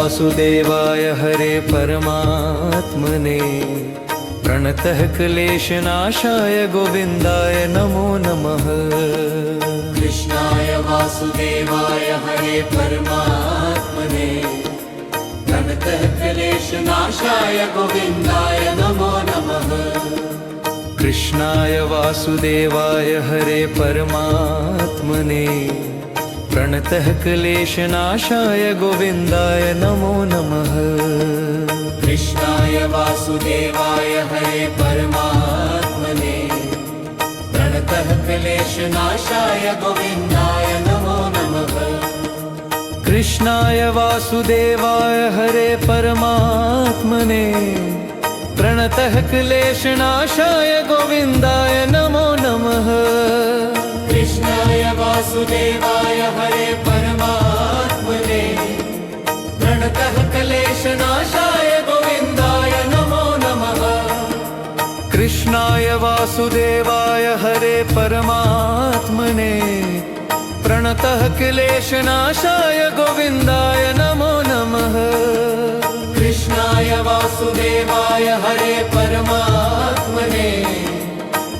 वासुदेवाय हरे परमात्मने प्रणतः क्लेशनाशाय गोविन्दाय नमो नमः। कृष्णाय वासुदेवाय हरे परमात्मने प्रणतः क्लेशनाशाय गोविन्दाय नमो नमः। कृष्णाय वासुदेवाय हरे परमात्मने प्रणतः क्लेशनाशाय गोविन्दाय नमो नमः। कृष्णाय वासुदेवाय हरे परमात्मने प्रणतः क्लेशनाशाय गोविन्दाय नमो नमः। कृष्णाय वासुदेवाय हरे परमात्मने प्रणतः क्लेशनाशाय गोविन्दाय नमो नमः। कृष्णाय वासुदेवाय हरे परमात्मने प्रणतः क्लेशनाशाय गोविन्दाय नमो नमः। कृष्णाय वासुदेवाय हरे परमात्मने प्रणतः क्लेशनाशाय गोविन्दाय नमो नमः। कृष्णाय वासुदेवाय हरे परमात्मने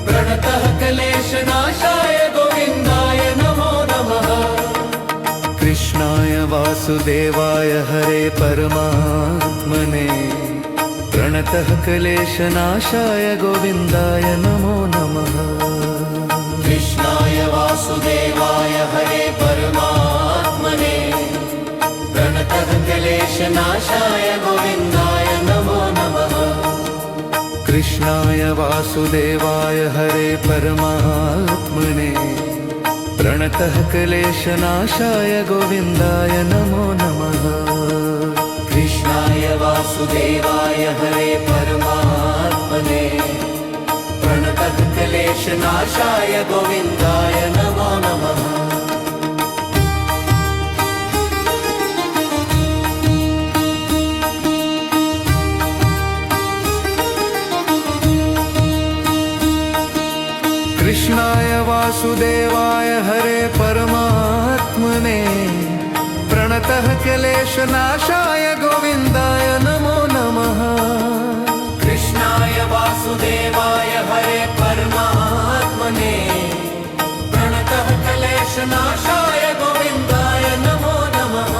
प्रणतः क्लेशनाशाय गोविन्दाय नमो नमः। कृष्णाय वासुदेवाय हरे परमात्मने प्रणतः क्लेशनाशाय गोविन्दाय नमो नमः। कृष्णाय वासुदेवाय हरे परमात्मने प्रणतः क्लेशनाशाय गोविन्दाय नमो नमः। कृष्णाय वासुदेवाय हरे परमात्मने प्रणतः क्लेशनाशाय गोविन्दाय नमो नमः। कृष्णाय वासुदेवाय हरे परमात्मने प्रणतः क्लेशनाशाय गोविन्दाय नमो नमः। कृष्णाय वासुदेवाय हरे परमात्मने प्रणतः क्लेशनाशाय गोविन्दाय नमो नमः। कृष्णाय वासुदेवाय हरे परमात्मने प्रणतः क्लेशनाशाय गोविन्दाय नमो नमः।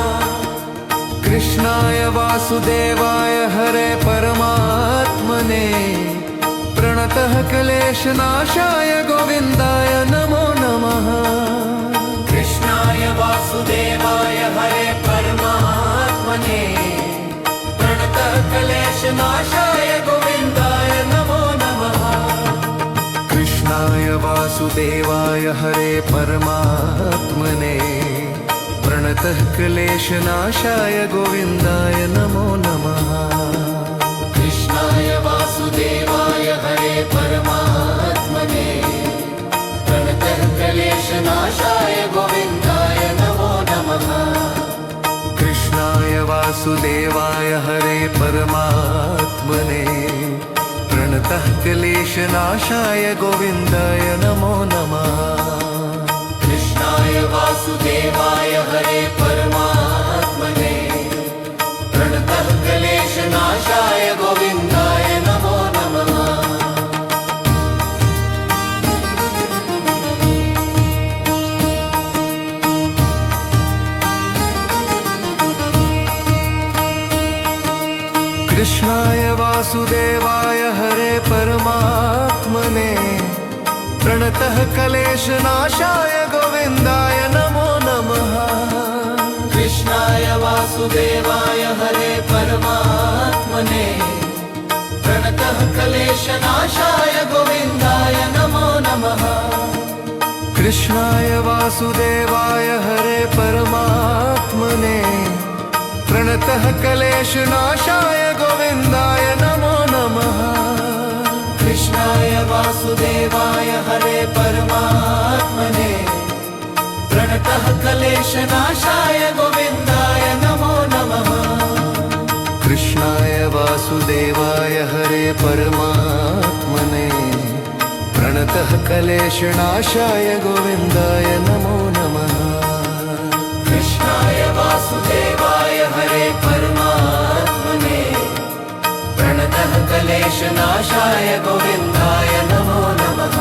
कृष्णाय वासुदेवाय हरे परमात्मने प्रणतः क्लेशनाशाय गोविन्दाय नमो नमः। कृष्णाय वासुदेवाय हरे परमात्मने प्रणतः क्लेशनाशाय गोविन्दाय नमो नमः। कृष्णाय वासुदेवाय हरे परमात्मने प्रणतः क्लेशनाशाय गोविन्दाय नमो नमः। कृष्णाय वासुदेवाय हरे परमात्मने प्रणतः क्लेशनाशाय गोविन्दाय नमो नमः। कृष्णाय वासुदेवाय हरे परमात्मने प्रणतः क्लेशनाशाय गोविन्दाय नमो नमः। कृष्णाय वासुदेवाय हरे परमात्मने प्रणतः क्लेशनाशाय गोविन्दाय नमो नमः। कृष्णाय वासुदेवाय हरे परमात्मने प्रणतः क्लेशनाशाय गोविन्दाय नमो नमः। कृष्णाय वासुदेवाय हरे परमात्मने प्रणतः क्लेशनाशाय गोविन्दाय नमो नमः। कृष्णाय वासुदेवाय हरे परमात्मने प्रणतः क्लेशनाशाय गोविन्दाय नमो नमः। कृष्णाय वासुदेवाय हरे परमात्मने प्रणतः क्लेशनाशाय गोविन्दाय नमो नमः। कृष्णाय वासुदेवाय हरे परमात्मने प्रणतः क्लेशनाशाय गोविन्दाय नमो नमः। कृष्णाय वासुदेवाय हरे परमात्मने क्लेशनाशाय गोविन्दाय नमो नमः।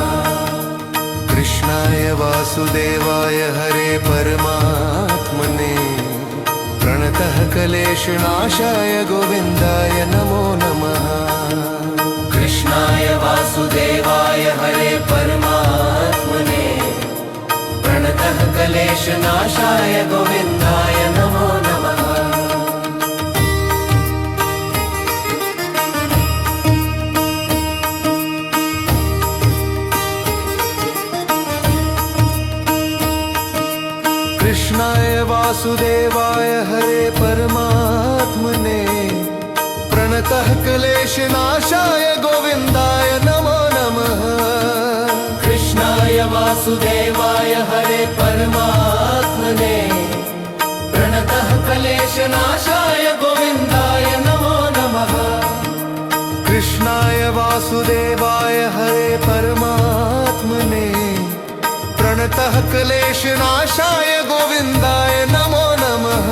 कृष्णाय वासुदेवाय हरे परमात्मने प्रणतः क्लेशनाशाय गोविन्दाय नमो नमः। कृष्णाय वासुदेवाय हरे परमात्मने प्रणतः क्लेशनाशाय गोविन्दाय नमो नमः। कृष्णाय वासुदेवाय हरे परमात्मने प्रणतः क्लेशनाशाय गोविन्दाय नमो नमः। कृष्णाय वासुदेवाय हरे परमात्मने प्रणतः क्लेशनाशाय गोविन्दाय नमो नमः। कृष्णाय वासुदेवाय हरे परमात्मने प्रणतः क्लेशनाशाय गोविन्दाय नमो नमः।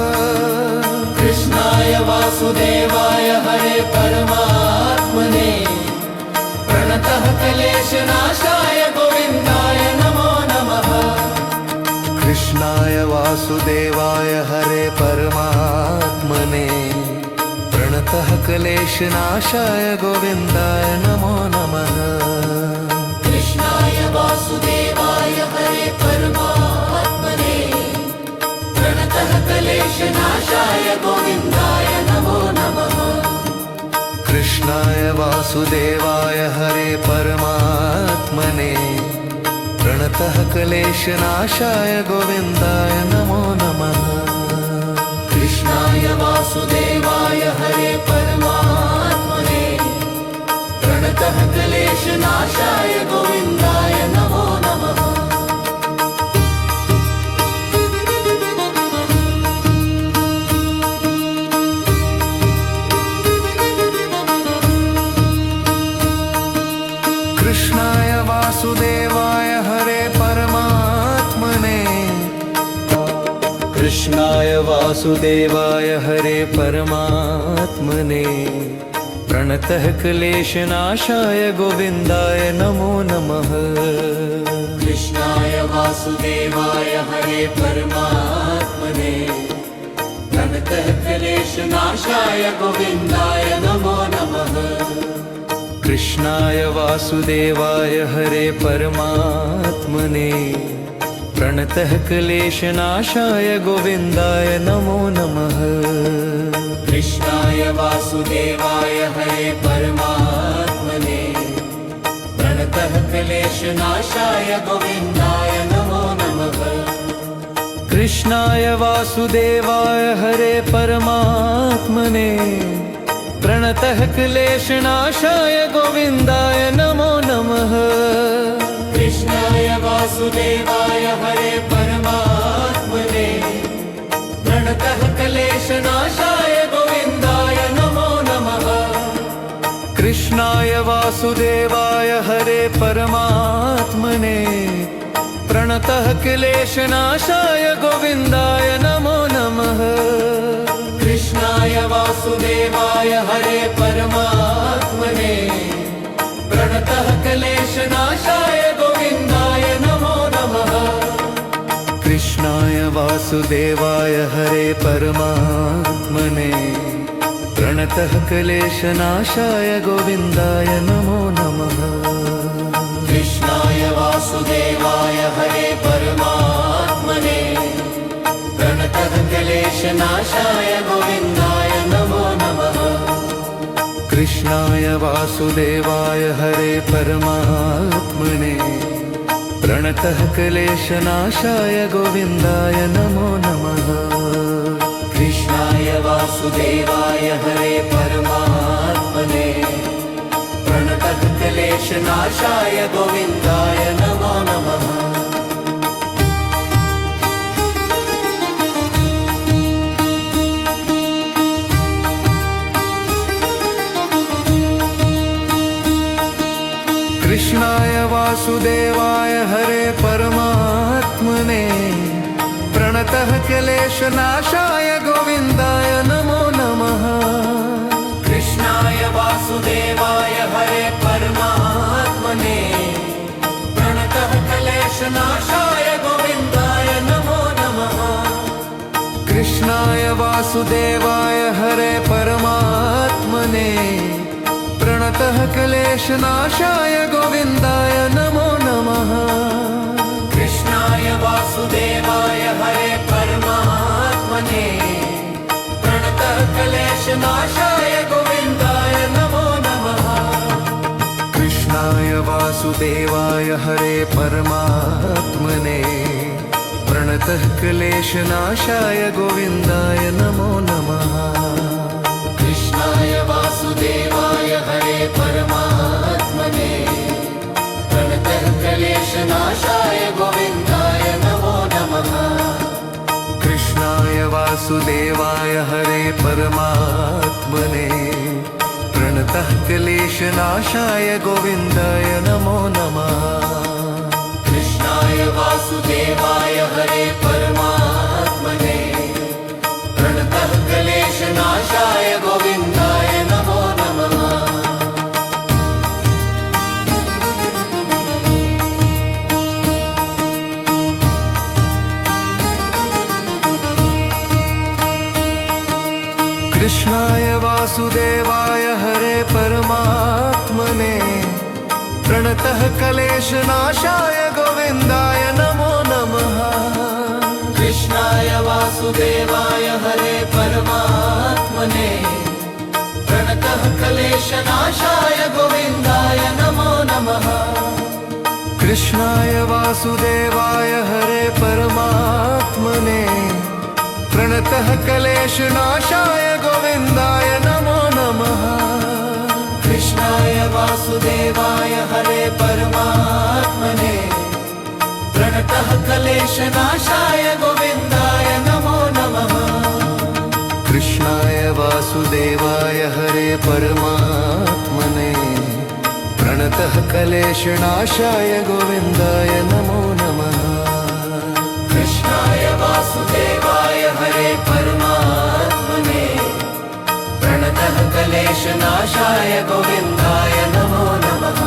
कृष्णाय वासुदेवाय हरे परमात्मने प्रणतः क्लेशनाशाय गोविन्दाय नमो नमः। कृष्णाय वासुदेवाय हरे परमात्मने प्रणतः क्लेशनाशाय गोविन्दाय नमो नमः। कृष्णाय वासुदेवाय हरे परमात्मने प्रणतः क्लेशनाशाय गोविन्दाय नमो नमः। कृष्णाय वासुदेवाय हरे परमात्मने प्रणतः क्लेशनाशाय गोविन्दाय नमो नमः। कृष्णाय वासुदेवाय हरे परमात्मने प्रणतः क्लेशनाशाय गोविन्दाय नमो नमः। कृष्णाय वासुदेवाय हरे परमात्मने कृष्णाय वासुदेवाय हरे परमात्मने प्रणतः क्लेशनाशाय गोविन्दाय नमो नमः। कृष्णाय वासुदेवाय हरे परमात्मने प्रणतः क्लेशनाशाय गोविन्दाय नमो नमः। कृष्णाय वासुदेवाय हरे परमात्मने प्रणतः क्लेशनाशाय गोविन्दाय नमो नमः। कृष्णाय वासुदेवाय हरे परमात्मने प्रणतः क्लेशनाशाय गोविन्दाय नमो नमः। कृष्णाय वासुदेवाय हरे परमात्मने प्रणतः क्लेशनाशाय गोविन्दाय नमो नमः। कृष्णाय वासुदेवाय हरे परमात्मने प्रणतः क्लेशनाशाय गोविन्दाय नमो नमः। कृष्णाय वासुदेवाय हरे परमात्मने प्रणतः क्लेशनाशाय गोविन्दाय नमो नमः। कृष्णाय वासुदेवाय हरे परमात्मने प्रणतः क्लेशनाशाय गोविन्दाय नमो नमः। कृष्णाय वासुदेवाय हरे परमात्मने प्रणतः क्लेशनाशाय गोविन्दाय नमो नमः। कृष्णाय वासुदेवाय हरे परमात्मने प्रणतः क्लेशनाशाय गोविन्दाय नमो नमः। कृष्णाय वासुदेवाय हरे परमात्मने प्रणतः क्लेशनाशाय गोविन्दाय नमो नमः। कृष्णाय वासुदेवाय हरे परमात्मने प्रणतः क्लेशनाशाय गोविन्दाय नमो नमः। कृष्णाय वासुदेवाय हरे परमात्मने प्रणतः क्लेशनाशाय गोविन्दाय नमो नमः। कृष्णाय वासुदेवाय वासुदेवाय हरे परमात्मने प्रणतः क्लेशनाशाय गोविन्दाय नमो नमः कृष्णाय वासुदेवाय हरे परमात्मने प्रणतः क्लेशनाशाय गोविन्दाय नमो नमः कृष्णाय वासुदेवाय हरे परमात्मने प्रणतः क्लेशनाशाय गोविन्दाय नमो नमः कृष्णाय वासुदेवाय हरे परमात्मने प्रणतः क्लेशनाशाय गोविन्दाय नमो नमः कृष्णाय वासुदेवाय हरे परमात्मने प्रणतः क्लेशनाशाय गोविन्दाय नमो नमः कृष्णाय वासुदेवाय हरे परमात्मने प्रणतः क्लेशनाशाय गोविन्दाय नमो नमः कृष्णाय वासुदेवाय हरे परमात्मने प्रणतः क्लेशनाशाय गोविन्दाय नमो नमः कृष्णाय वासुदेवाय हरे परमात्मने प्रणतः क्लेशनाशाय गोविन्दाय नमो नमः कृष्णाय वासुदेवाय हरे परमात्मने प्रणतः क्लेशनाशाय गोविन्दाय नमो नमः कृष्णाय वासुदेवाय हरे परमात्मने प्रणतः क्लेशनाशाय गोविन्दाय नमो नमः कृष्णाय वासुदेवाय हरे परमात्मने प्रणतः क्लेशनाशाय गोविन्दाय नमो नमः कृष्णाय वासुदेवाय हरे परमात्मने प्रणतः क्लेशनाशाय गोविन्दाय नमो नमः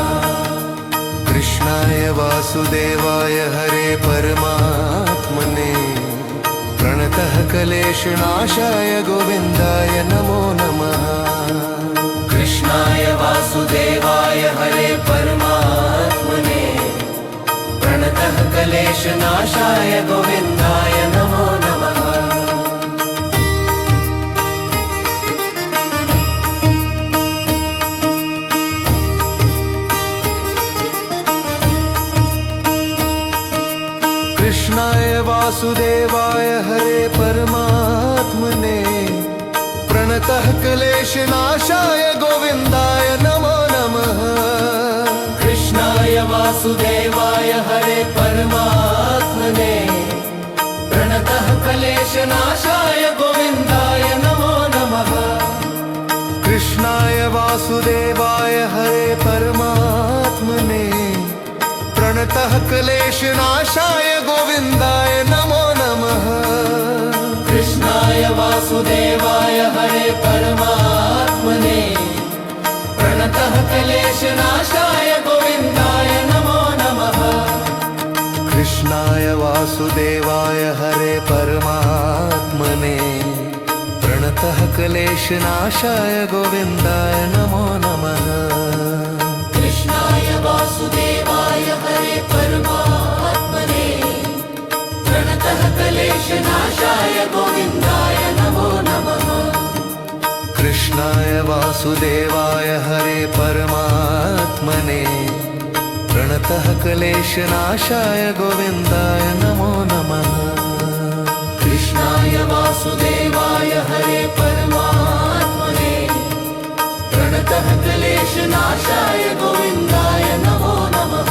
कृष्णाय वासुदेवाय हरे परमात्मने प्रणतः क्लेशनाशाय गोविन्दाय नमो नमः कृष्णाय वासुदेवाय हरे परमात्मने प्रणतः क्लेशनाशाय गोविन्दाय नमो नमः कृष्णाय वासुदेवाय हरे परमात्मने प्रणतः क्लेशनाशाय गोविन्दाय नमो नमः कृष्णाय वासुदेवाय हरे परमात्मने प्रणतः क्लेशनाशाय गोविन्दाय नमो नमः कृष्णाय वासुदेवाय हरे परमात्मने प्रणतः क्लेशनाशाय गोविन्दाय नमो नमः कृष्णाय वासुदेवाय हरे परमात्मने प्रणतः क्लेशनाशाय गोविन्दाय नमो नमः कृष्णाय वासुदेवाय हरे परमात्मने प्रणतः क्लेशनाशाय गोविन्दाय नमो नमः कृष्णाय वासुदेवाय हरे परमात्मने प्रणतः क्लेशनाशाय गोविन्दाय नमो नमः कृष्णाय वासुदेवाय हरे परमात्मने प्रणतः क्लेशनाशाय गोविन्दाय नमो नमः कृष्णाय वासुदेवाय हरे परमात्मने प्रणतः क्लेशनाशाय गोविन्दाय नमो नमः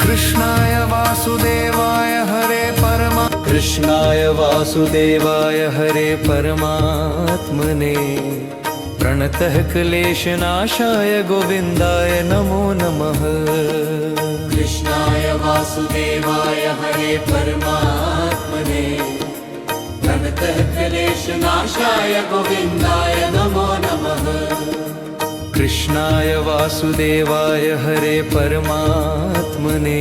कृष्णाय वासुदेवाय हरे कृष्णाय वासुदेवाय हरे परमात्मने प्रणतः क्लेशनाशाय गोविन्दाय नमो नमः कृष्णाय वासुदेवाय हरे परमात्मने प्रणतः क्लेशनाशाय गोविन्दाय नमो नमः कृष्णाय वासुदेवाय हरे परमात्मने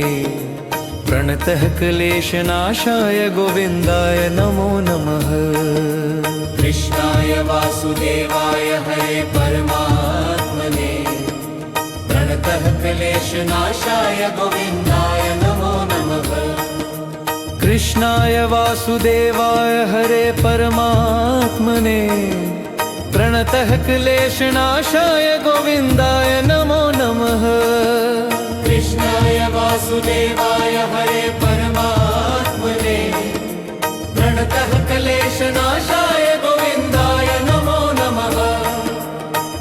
प्रणतः क्लेशनाशाय गोविन्दाय नमो नमः कृष्णाय वासुदेवाय हरे परमात्मने प्रणतः क्लेशनाशाय गोविन्दाय नमो नमः कृष्णाय वासुदेवाय हरे परमात्मने प्रणतः क्लेशनाशाय गोविन्दाय नमो नमः कृष्णाय वासुदेवाय हरे परमात्मने प्रणतः क्लेशनाशाय गोविन्दाय नमो नमः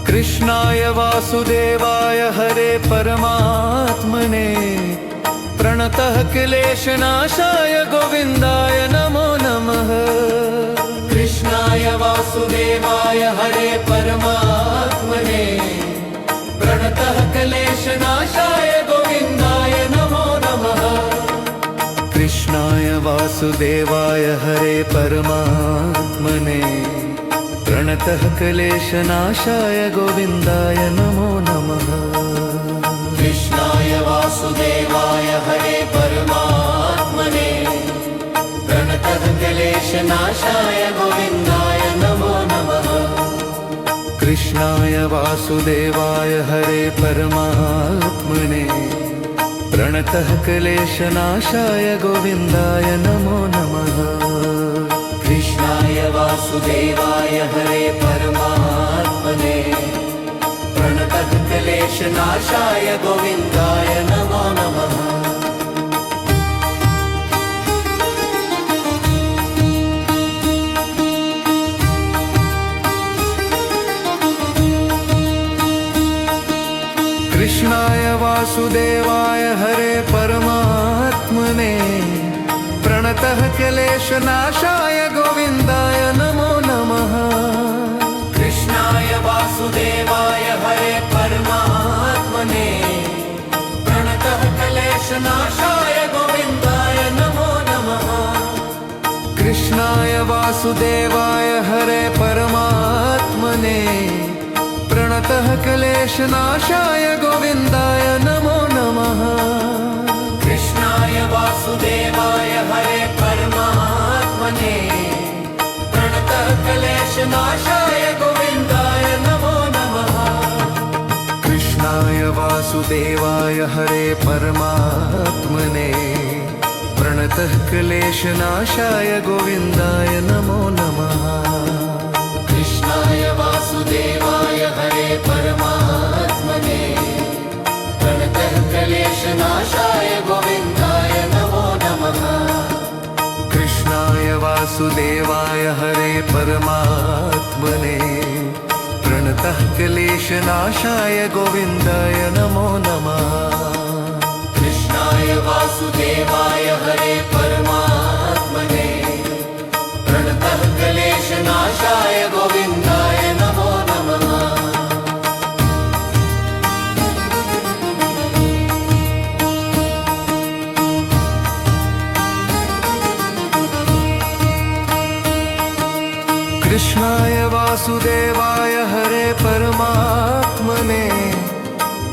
कृष्णाय वासुदेवाय हरे परमात्मने प्रणतः क्लेशनाशाय गोविन्दाय नमो नमः कृष्णाय वासुदेवाय हरे परमात्मने प्रणतः क्लेशनाशाय गोविन्दाय नमो नमः कृष्णाय वासुदेवाय हरे परमात्मने प्रणतः क्लेशनाशाय गोविन्दाय नमो नमः कृष्णाय वासुदेवाय हरे परमात्मने प्रणतः क्लेशनाशाय गोविन्दाय नमो नमः कृष्णाय वासुदेवाय हरे परमात्मने प्रणतः क्लेशनाशाय गोविन्दाय नमो नमः कृष्णाय वासुदेवाय हरे परमात्मने प्रणतः क्लेशनाशाय गोविन्दाय नमो नमः कृष्णाय वासुदेवाय हरे परमात्मने प्रणतः क्लेशनाशाय गोविन्दाय नमो नमः कृष्णाय वासुदेवाय हरे परमात्मने प्रणतः क्लेशनाशाय गोविन्दाय नमो नमः कृष्णाय वासुदेवाय हरे परमात्मने प्रणतः क्लेशनाशाय गोविन्दाय नमो नमः कृष्णाय वासुदेवाय हरे परमात्मने प्रणतः क्लेशनाशाय गोविन्दाय नमो नमः कृष्णाय वासुदेवाय हरे परमात्मने प्रणतः क्लेशनाशाय गोविन्दाय नमो नमः कृष्णाय वासुदेवाय हरे परमात्मने प्रणतः क्लेशनाशाय गोविन्दाय नमो नमः कृष्णाय वासुदेवाय हरे परमात्मने प्रणतः क्लेशनाशाय गोविन्दाय नमो नमः कृष्णाय वासुदेवाय हरे परमात्मने प्रणतः क्लेशनाशाय गोविन्दाय नमो नमः कृष्णाय वासुदेवाय हरे परमात्मने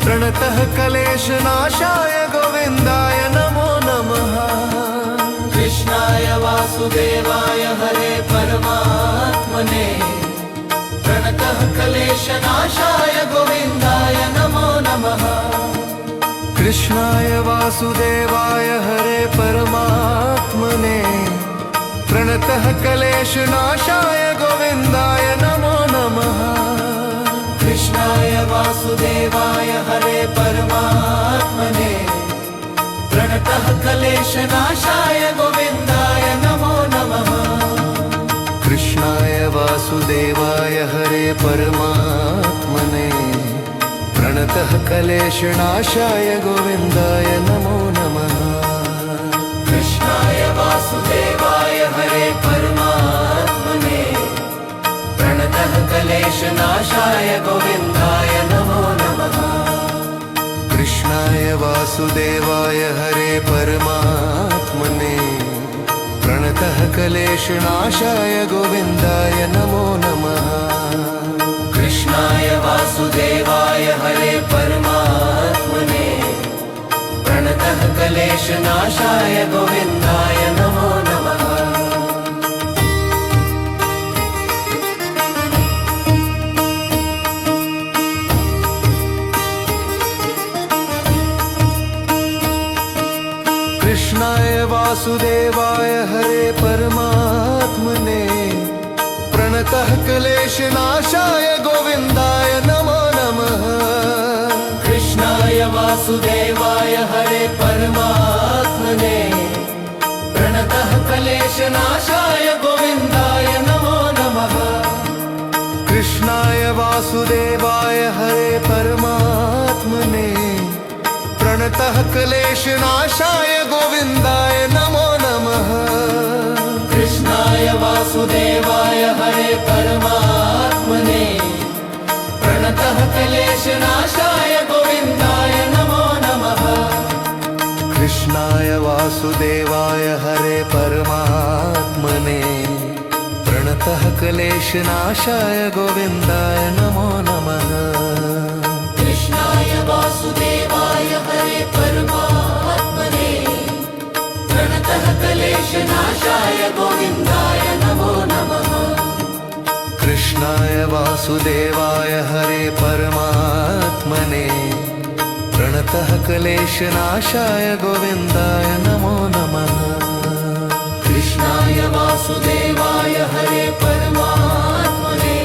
प्रणतः क्लेशनाशाय गोविन्दाय नमो नमः कृष्णाय वासुदेवाय हरे परमात्मने प्रणतः क्लेशनाशाय गोविन्दाय नमो नमः कृष्णाय वासुदेवाय हरे परमात्मने प्रणतः क्लेशनाशाय गोविन्दाय नमो नमः कृष्णाय वासुदेवाय हरे परमात्मने प्रणतः क्लेशनाशाय गोविन्दाय नमो नमः कृष्णाय वासुदेवाय हरे परमात्मने प्रणतः क्लेशनाशाय गोविन्दाय नमो नमः कृष्णाय वासुदेवाय हरे परमात्मने प्रणतः क्लेशनाशाय गोविन्दाय नमो नमः कृष्णाय वासुदेवाय हरे परमात्मने प्रणतः क्लेशनाशाय गोविन्दाय नमो नमः कृष्णाय कृष्णाय वासुदेवाय हरे परमात्मने प्रणतः क्लेशनाशाय गोविन्दाय नमो नमः। कृष्णाय वासुदेवाय हरे परमात्मने प्रणतः क्लेशनाशाय गोविन्दाय नमो नमः। कृष्णाय वासुदेवाय हरे परमात्मने प्रणतः क्लेशनाशाय गोविन्दाय नमो नमः। कृष्णाय वासुदेवाय हरे परमात्मने प्रणतः क्लेशनाशाय गोविन्दाय नमो नमः। कृष्णाय वासुदेवाय हरे परमात्मने प्रणतः क्लेशनाशाय गोविन्दाय नमो नमः। कृष्णाय वासुदेवाय हरे परमात्मने प्रणतः क्लेशनाशाय गोविन्दाय नमो नमः। कृष्णाय वासुदेवाय हरे परमात्मने प्रणतः क्लेशनाशाय गोविन्दाय नमो नमः। कृष्णाय वासुदेवाय हरे परमात्मने प्रणतः क्लेशनाशाय गोविन्दाय नमो नमः। कृष्णाय वासुदेवाय हरे परमात्मने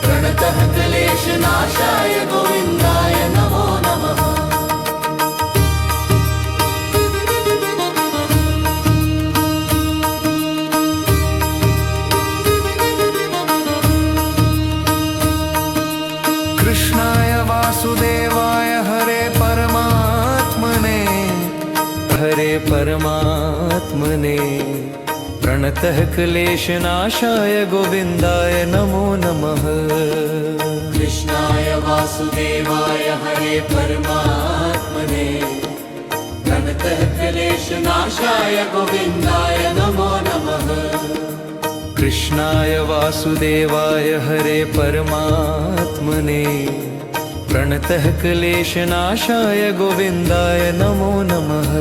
प्रणतः क्लेशनाशाय गोविन्दाय नमो नमः। कृष्णाय वासुदेवाय हरे परमात्मने प्रणतः क्लेशनाशाय गोविन्दाय नमो नमः। कृष्णाय वासुदेवाय हरे परमात्मने प्रणतः क्लेशनाशाय गोविन्दाय नमो नमः। कृष्णाय वासुदेवाय हरे परमात्मने प्रणतः क्लेशनाशाय गोविन्दाय नमो नमः।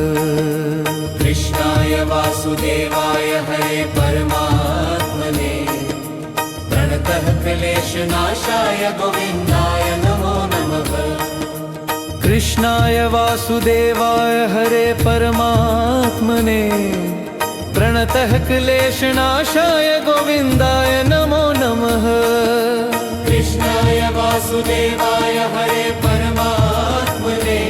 कृष्णाय वासुदेवाय हरे परमात्मने प्रणतः क्लेशनाशाय गोविन्दाय नमो नमः। कृष्णाय वासुदेवाय हरे परमात्मने प्रणतः क्लेशनाशाय गोविन्दाय नमो नमः। कृष्णाय वासुदेवाय हरे परमात्मने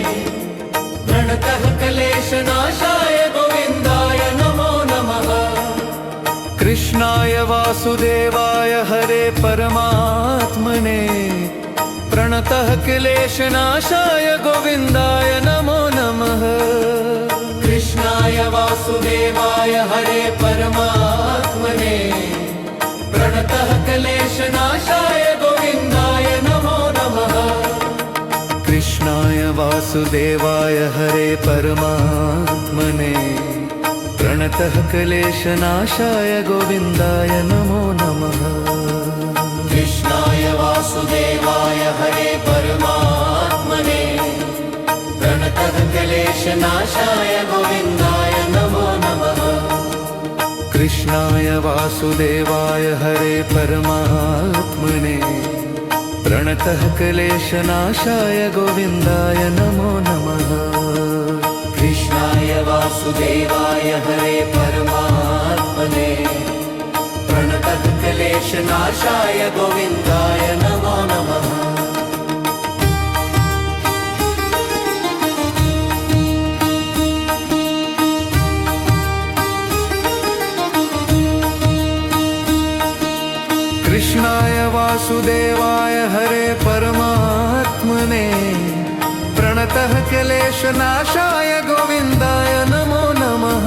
प्रणतः क्लेशनाशाय गोविन्दाय नमो नमः। कृष्णाय वासुदेवाय हरे परमात्मने प्रणतः क्लेशनाशाय गोविन्दाय नमो नमः। कृष्णाय वासुदेवाय हरे परमात्मने प्रणतः क्लेशनाशाय गोविन्दाय नमो नमः। कृष्णाय वासुदेवाय हरे परमात्मने प्रणतः क्लेशनाशाय गोविन्दाय नमो नमः। कृष्णाय वासुदेवाय हरे परमात्मने प्रणतः क्लेशनाशाय गोविन्दाय नमो नमः। कृष्णाय वासुदेवाय हरे परमात्मने प्रणतः क्लेशनाशाय गोविन्दाय नमो नमः। कृष्णाय वासुदेवाय हरे परमात्मने प्रणतः क्लेशनाशाय गोविन्दाय नमो नमः। कृष्णाय वासुदेवाय हरे परमात्मने प्रणतः क्लेशनाशाय गोविन्दाय नमो नमः।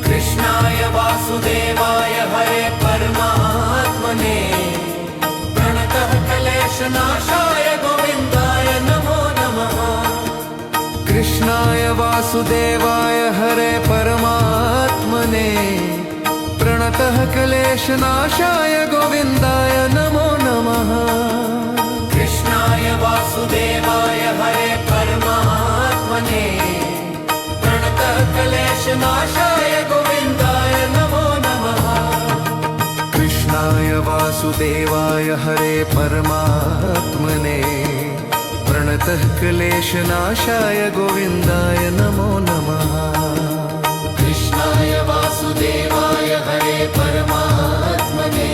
कृष्णाय वासुदेवाय हरे परमात्मने प्रणतः क्लेशनाशाय गोविन्दाय नमो नमः। कृष्णाय वासुदेवाय हरे परमात्मने प्रणतः प्रणतः क्लेशनाशाय गोविन्दाय नमो नमः कृष्णाय वासुदेवाय हरे परमात्मने प्रणतः क्लेशनाशाय गोविन्दाय नमो नमः कृष्णाय वासुदेवाय हरे परमात्मने प्रणतः क्लेशनाशाय गोविन्दाय नमो नमः कृष्णाय वासुदेवाय हरे परमात्मने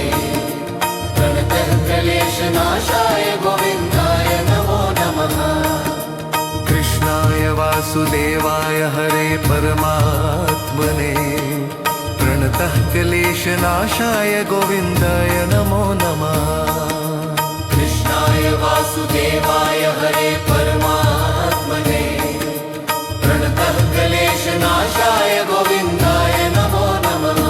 प्रणतः क्लेशनाशाय गोविन्दाय नमो नमः कृष्णाय वासुदेवाय हरे परमात्मने प्रणतः क्लेशनाशाय गोविन्दाय नमो नमः कृष्णाय वासुदेवाय हरे परमात्मने प्रणतः क्लेशनाशाय गोविन्दाय नमो नमः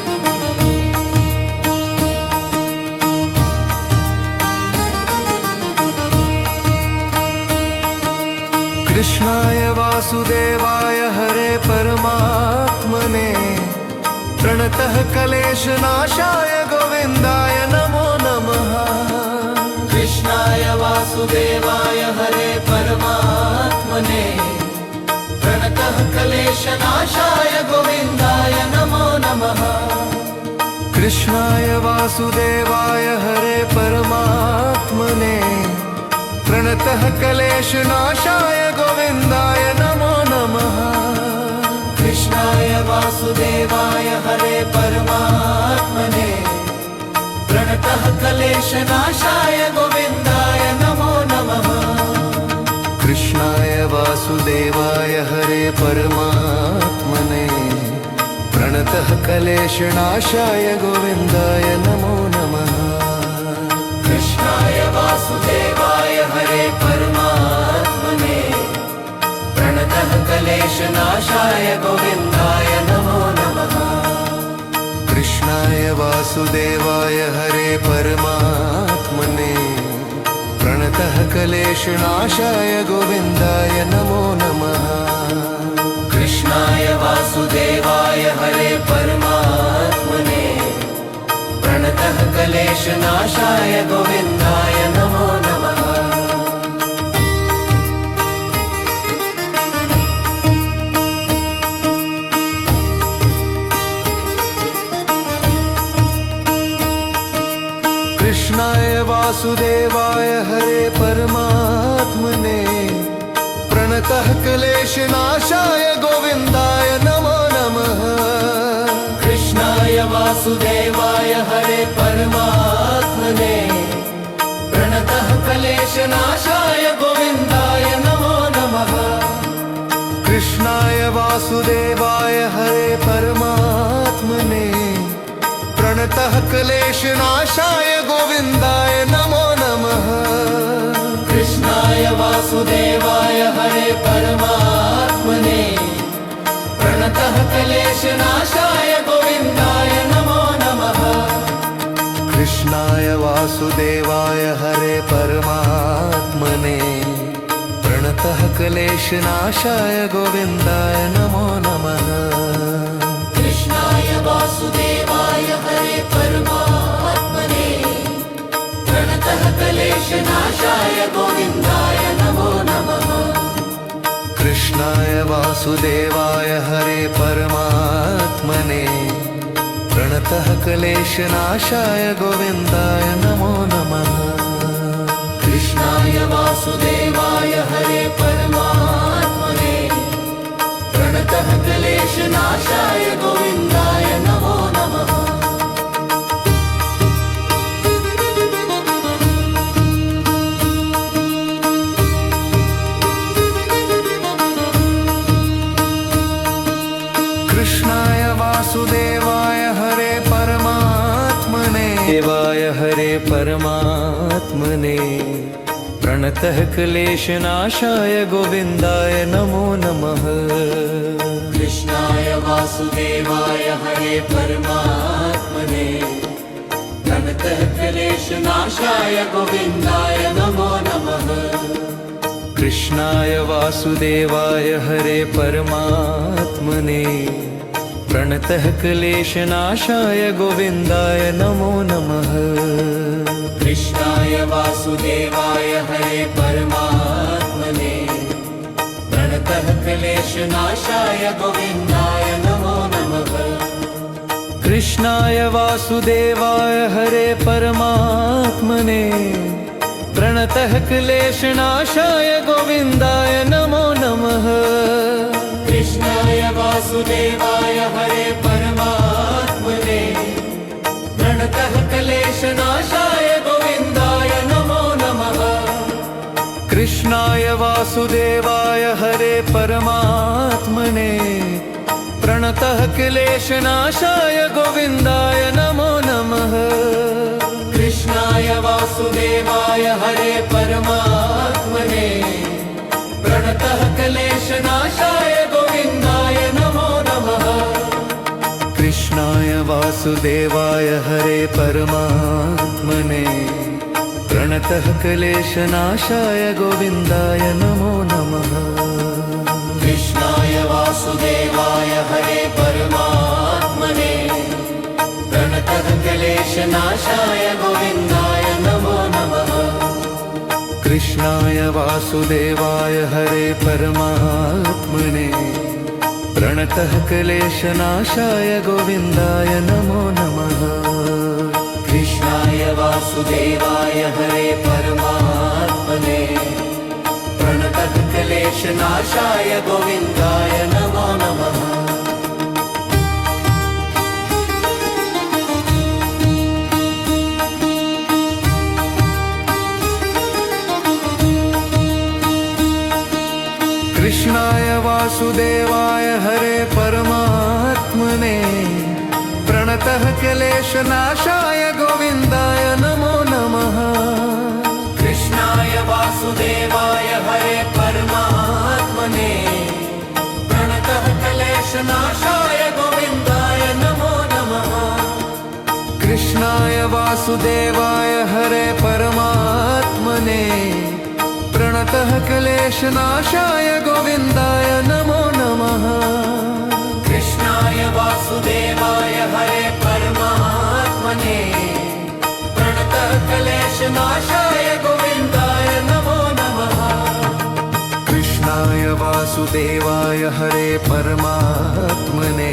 कृष्णाय वासुदेवाय हरे परमात्मने प्रणतः क्लेशनाशाय गोविन्दाय नमो नमः कृष्णाय वासुदेवाय हरे परमात्मने प्रणतः क्लेशनाशाय गोविन्दाय नमो नमः कृष्णाय वासुदेवाय हरे परमात्मने प्रणतः क्लेशनाशाय गोविन्दाय नमो नमः कृष्णाय वासुदेवाय हरे परमात्मने प्रणतः क्लेशनाशाय गोविन्दाय नमो नमः कृष्णाय वासुदेवाय हरे परमात्मने प्रणतः क्लेशनाशाय गोविन्दाय नमो नमः कृष्णाय वासुदेवाय हरे परमात्मने प्रणतः क्लेशनाशाय गोविन्दाय नमो नमः कृष्णाय वासुदेवाय हरे परमात्मने प्रणतः क्लेशनाशाय गोविन्दाय नमो नमः कृष्णाय वासुदेवाय हरे परमात्मने प्रणतः क्लेशनाशाय गोविन्दाय नमो नमः कृष्णाय वासुदेवाय हरे परमात्मने प्रणतः क्लेशनाशाय गोविन्दाय नमो नमः कृष्णाय वासुदेवाय हरे परमात्मने प्रणतः क्लेशनाशाय गोविन्दाय नमो नमः कृष्णाय वासुदेवाय हरे परमात्मने प्रणतः क्लेशनाशाय गोविन्दाय नमो नमः कृष्णाय वासुदेवाय हरे परमात्मने प्रणतः क्लेशनाशाय गोविन्दाय नमो नमः कृष्णाय वासुदेवाय हरे परमात्मने प्रणतः क्लेशनाशाय गोविन्दाय नमो नमः कृष्णाय वासुदेवाय हरे परमात्मने प्रणतः क्लेशनाशाय गोविन्दाय नमो नमः कृष्णाय वासुदेवाय हरे परमात्मने प्रणतः क्लेशनाशाय गोविन्दाय नमो नमः कृष्णाय वासुदेवाय हरे परमात्मने प्रणतः क्लेशनाशाय गोविन्दाय नमो नमः कृष्णाय वासुदेवाय हरे परमात्मने देवाय हरे परमात्मने प्रणतः क्लेशनाशाय गोविन्दाय नमो नमः कृष्णाय वासुदेवाय हरे परमात्मने प्रणतः क्लेशनाशाय गोविन्दाय नमो नमः कृष्णाय वासुदेवाय हरे परमात्मने प्रणतः क्लेशनाशाय गोविन्दाय नमो नमः कृष्णाय वासुदेवाय हरे परमात्मने प्रणतः क्लेशनाशाय गोविन्दाय नमो नमः कृष्णाय वासुदेवाय हरे परमात्मने प्रणतः क्लेशनाशाय गोविन्दाय नमो नमः कृष्णाय वासुदेवाय हरे परमात्मने प्रणतः क्लेशनाशाय गोविन्दाय नमो नमः कृष्णाय वासुदेवाय हरे परमात्मने प्रणतः क्लेशनाशाय गोविन्दाय नमो नमः कृष्णाय वासुदेवाय हरे परमात्मने प्रणतः क्लेशनाशाय गोविन्दाय नमो नमः कृष्णाय वासुदेवाय हरे परमात्मने प्रणतः क्लेशनाशाय गोविन्दाय नमो नमः कृष्णाय वासुदेवाय हरे परमात्मने प्रणतः क्लेशनाशाय गोविन्दाय नमो नमः कृष्णाय वासुदेवाय हरे परमात्मने प्रणतः क्लेशनाशाय गोविन्दाय नमो नमः कृष्णाय वासुदेवाय हरे परमात्मने प्रणतः क्लेशनाशाय गोविन्दाय नमो नमः कृष्णाय वासुदेवाय हरे परमात्मने प्रणतः क्लेशनाशाय गोविन्दाय नमो नमः कृष्णाय वासुदेवाय हरे परमात्मने प्रणतः क्लेशनाशाय गोविन्दाय नमो नमः कृष्णाय वासुदेवाय हरे परमात्मने प्रणतः क्लेशनाशाय गोविन्दाय नमो नमः कृष्णाय वासुदेवाय हरे परमात्मने प्रणतः क्लेशनाशाय गोविन्दाय नमो नमः कृष्णाय वासुदेवाय हरे परमात्मने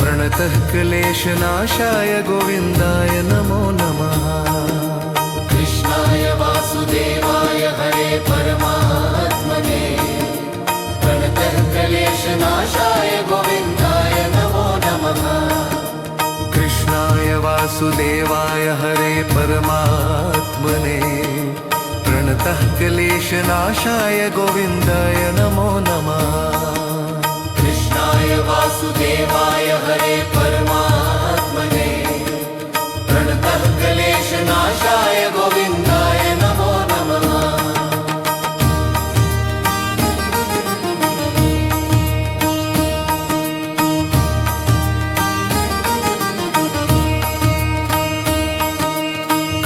प्रणतः क्लेशनाशाय गोविन्दाय नमो नमः कृष्णाय वासुदेवाय हरे परमात्मने प्रणतः क्लेशनाशाय गोविन्दाय नमो नमः कृष्णाय वासुदेवाय हरे परमात्मने प्रणतः क्लेशनाशाय गोविन्दाय नमो नमः कृष्णाय वासुदेवाय हरे परमात्मने प्रणतः क्लेशनाशाय गोविन्दाय नमो नमः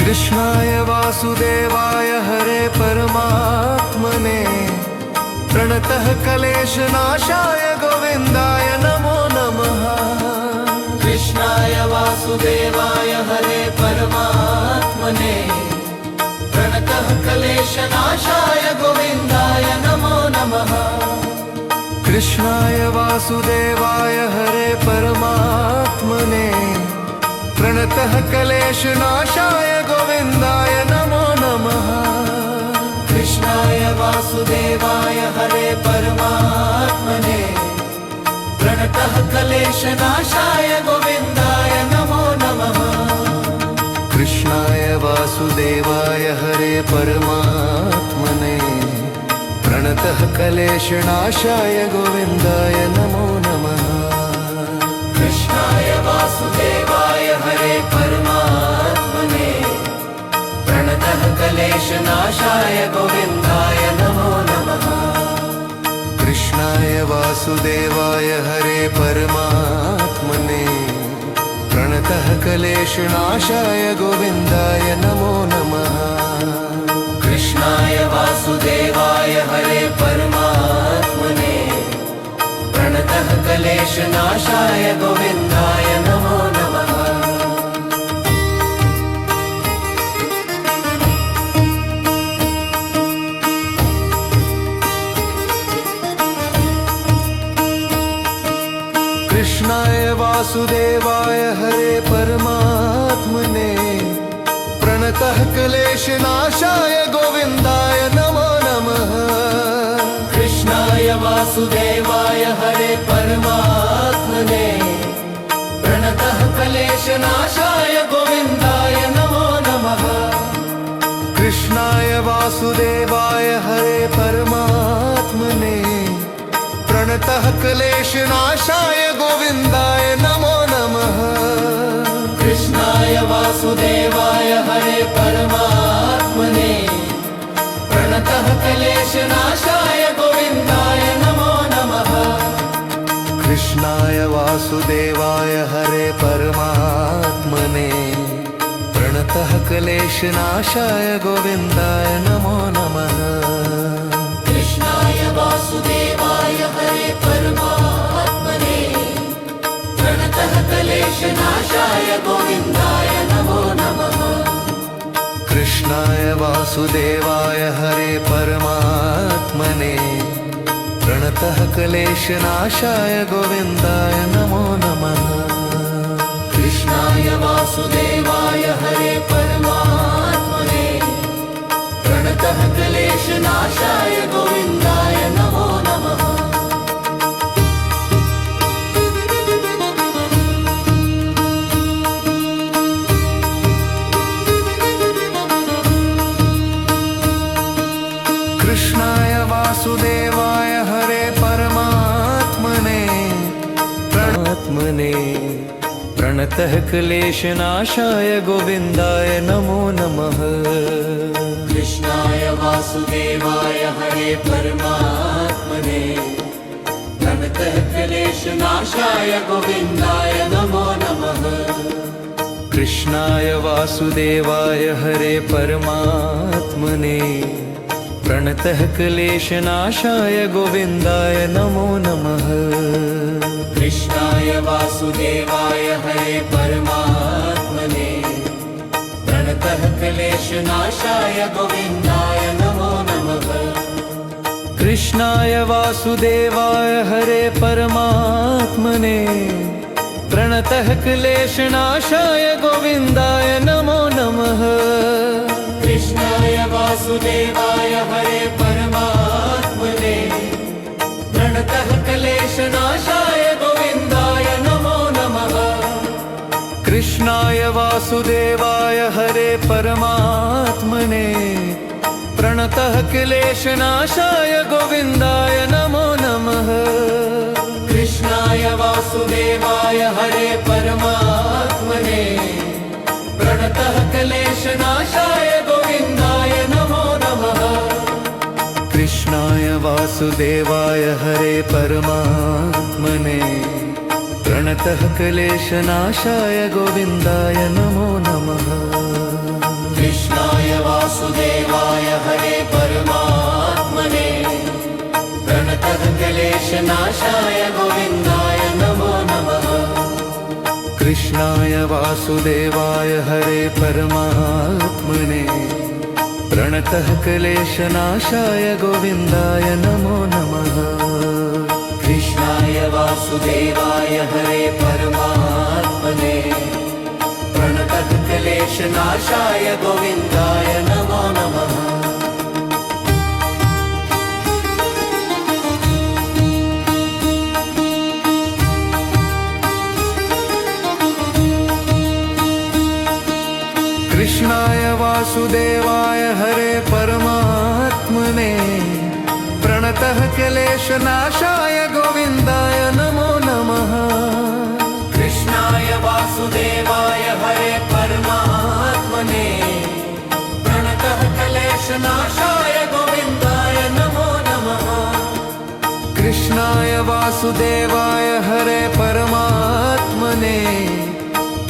कृष्णाय वासुदेवाय हरे परमात्मने प्रणतः क्लेशनाशाय गोविन्दाय नमो नमः कृष्णाय वासुदेवाय हरे परमात्मने प्रणतः क्लेशनाशाय गोविन्दाय नमो नमः कृष्णाय वासुदेवाय हरे परमात्मने प्रणतः क्लेशनाशाय गोविन्दाय नमो नमः कृष्णाय वासुदेवाय हरे परमात्मने प्रणतः क्लेशनाशाय गोविन्दाय नमो नमः कृष्णाय वासुदेवाय हरे परमात्मने प्रणतः क्लेशनाशाय गोविन्दाय नमो नमः कृष्णाय वासुदेवाय हरे परमात्मने प्रणतः क्लेशनाशाय गोविन्दाय नमो नमः कृष्णाय वासुदेवाय हरे परमात्मने प्रणतः क्लेशनाशाय गोविन्दाय नमो नमः कृष्णाय वासुदेवाय परमात्मने प्रणतः क्लेशनाशाय गोविन्दाय नमो नमः कृष्णाय वासुदेवाय हरे परमात्मने प्रणतः क्लेशनाशाय गोविन्दाय नमो नमः कृष्णाय वासुदेवाय हरे परमात्मने प्रणतः क्लेशनाशाय गोविन्दाय नमो नमः कृष्णाय वासुदेवाय हरे परमात्मने प्रणतः क्लेशनाशाय गोविन्दाय नमो नमः कृष्णाय वासुदेवाय हरे परमात्मने प्रणतः क्लेशनाशाय गोविन्दाय नमो नमः कृष्णाय वासुदेवाय हरे परमात्मने प्रणतः क्लेशनाशाय गोविन्दाय नमो नमः कृष्णाय वासुदेवाय हरे परमात्मने प्रणतः क्लेशनाशाय गोविन्दाय नमो नमः कृष्णाय वासुदेवाय हरे परमात्मने प्रणतः क्लेशनाशाय गोविन्दाय नमो नमः कृष्णाय वासुदेवाय हरे परमात्मने प्रणतः क्लेशनाशाय गोविन्दाय नमो नमः कृष्णाय वासुदेवाय हरे परमात्मने प्रणतः क्लेशनाशाय गोविन्दाय नमो नमः कृष्णाय वासुदेवाय हरे परमात्मने प्रणतः क्लेशनाशाय गोविन्दाय नमो नमः कृष्णाय वासुदेवाय हरे परमात्मने प्रणतः क्लेशनाशाय गोविन्दाय नमो नमः कृष्णाय वासुदेवाय हरे परमात्मने प्रणतः क्लेशनाशाय गोविन्दाय नमो नमः कृष्णाय वासुदेवाय हरे परमात्मने प्रणतः क्लेशनाशाय गोविन्दाय नमो नमः कृष्णाय वासुदेवाय हरे परमात्मने प्रणतः क्लेशनाशाय गोविन्दाय नमो नमः कृष्णाय वासुदेवाय हरे परमात्मने प्रणतः क्लेशनाशाय गोविन्दाय नमो नमः कृष्णाय वासुदेवाय हरे परमात्मने प्रणतः क्लेशनाशाय गोविन्दाय नमो नमः कृष्णाय वासुदेवाय हरे परमात्मने प्रणतः क्लेशनाशाय गोविन्दाय नमो नमः कृष्णाय वासुदेवाय हरे परमात्मने प्रणतः क्लेशनाशाय गोविन्दाय नमो नमः कृष्णाय वासुदेवाय हरे परमात्मने प्रणतः क्लेशनाशाय गोविन्दाय नमो नमः कृष्णाय वासुदेवाय हरे परमात्मने प्रणतः क्लेशनाशाय गोविन्दाय नमो नमः कृष्णाय वासुदेवाय हरे परमात्मने प्रणतः क्लेशनाशाय गोविन्दाय नमो नमः कृष्णाय वासुदेवाय हरे परमात्मने प्रणतः क्लेशनाशाय गोविन्दाय नमो नमः कृष्णाय वासुदेवाय हरे परमात्मने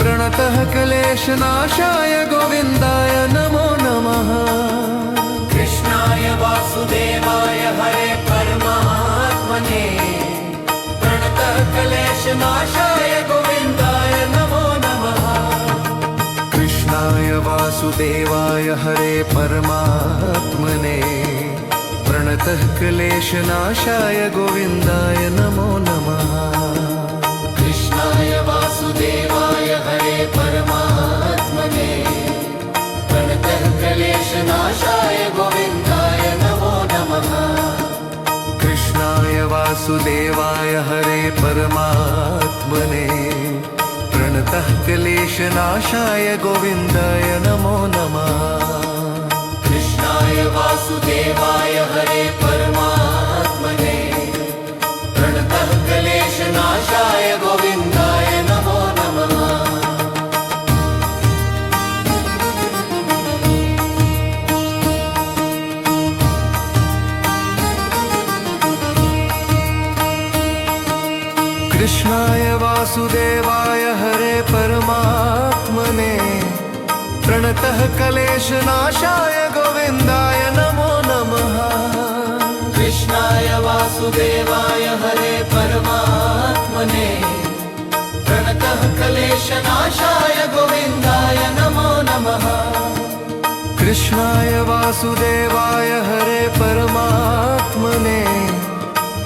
प्रणतः क्लेशनाशाय गोविन्दाय नमो नमः कृष्णाय वासुदेवाय हरे वासुदेवाय हरे परमात्मने प्रणतः क्लेशनाशाय गोविन्दाय नमो नमः कृष्णाय वासुदेवाय हरे परमात्मने प्रणतः क्लेशनाशाय गोविन्दाय नमो नमः कृष्णाय वासुदेवाय हरे परमात्मने प्रणतः क्लेशनाशाय गोविन्दाय नमो नमः कृष्णाय वासुदेवाय हरे परमात्मने प्रणतः क्लेशनाशाय गोविन्दाय नमो नमः कृष्णाय वासुदेवाय हरे परमात्मने प्रणतः क्लेशनाशाय गोविन्दाय नमो नमः कृष्णाय वासुदेवाय हरे परमात्मने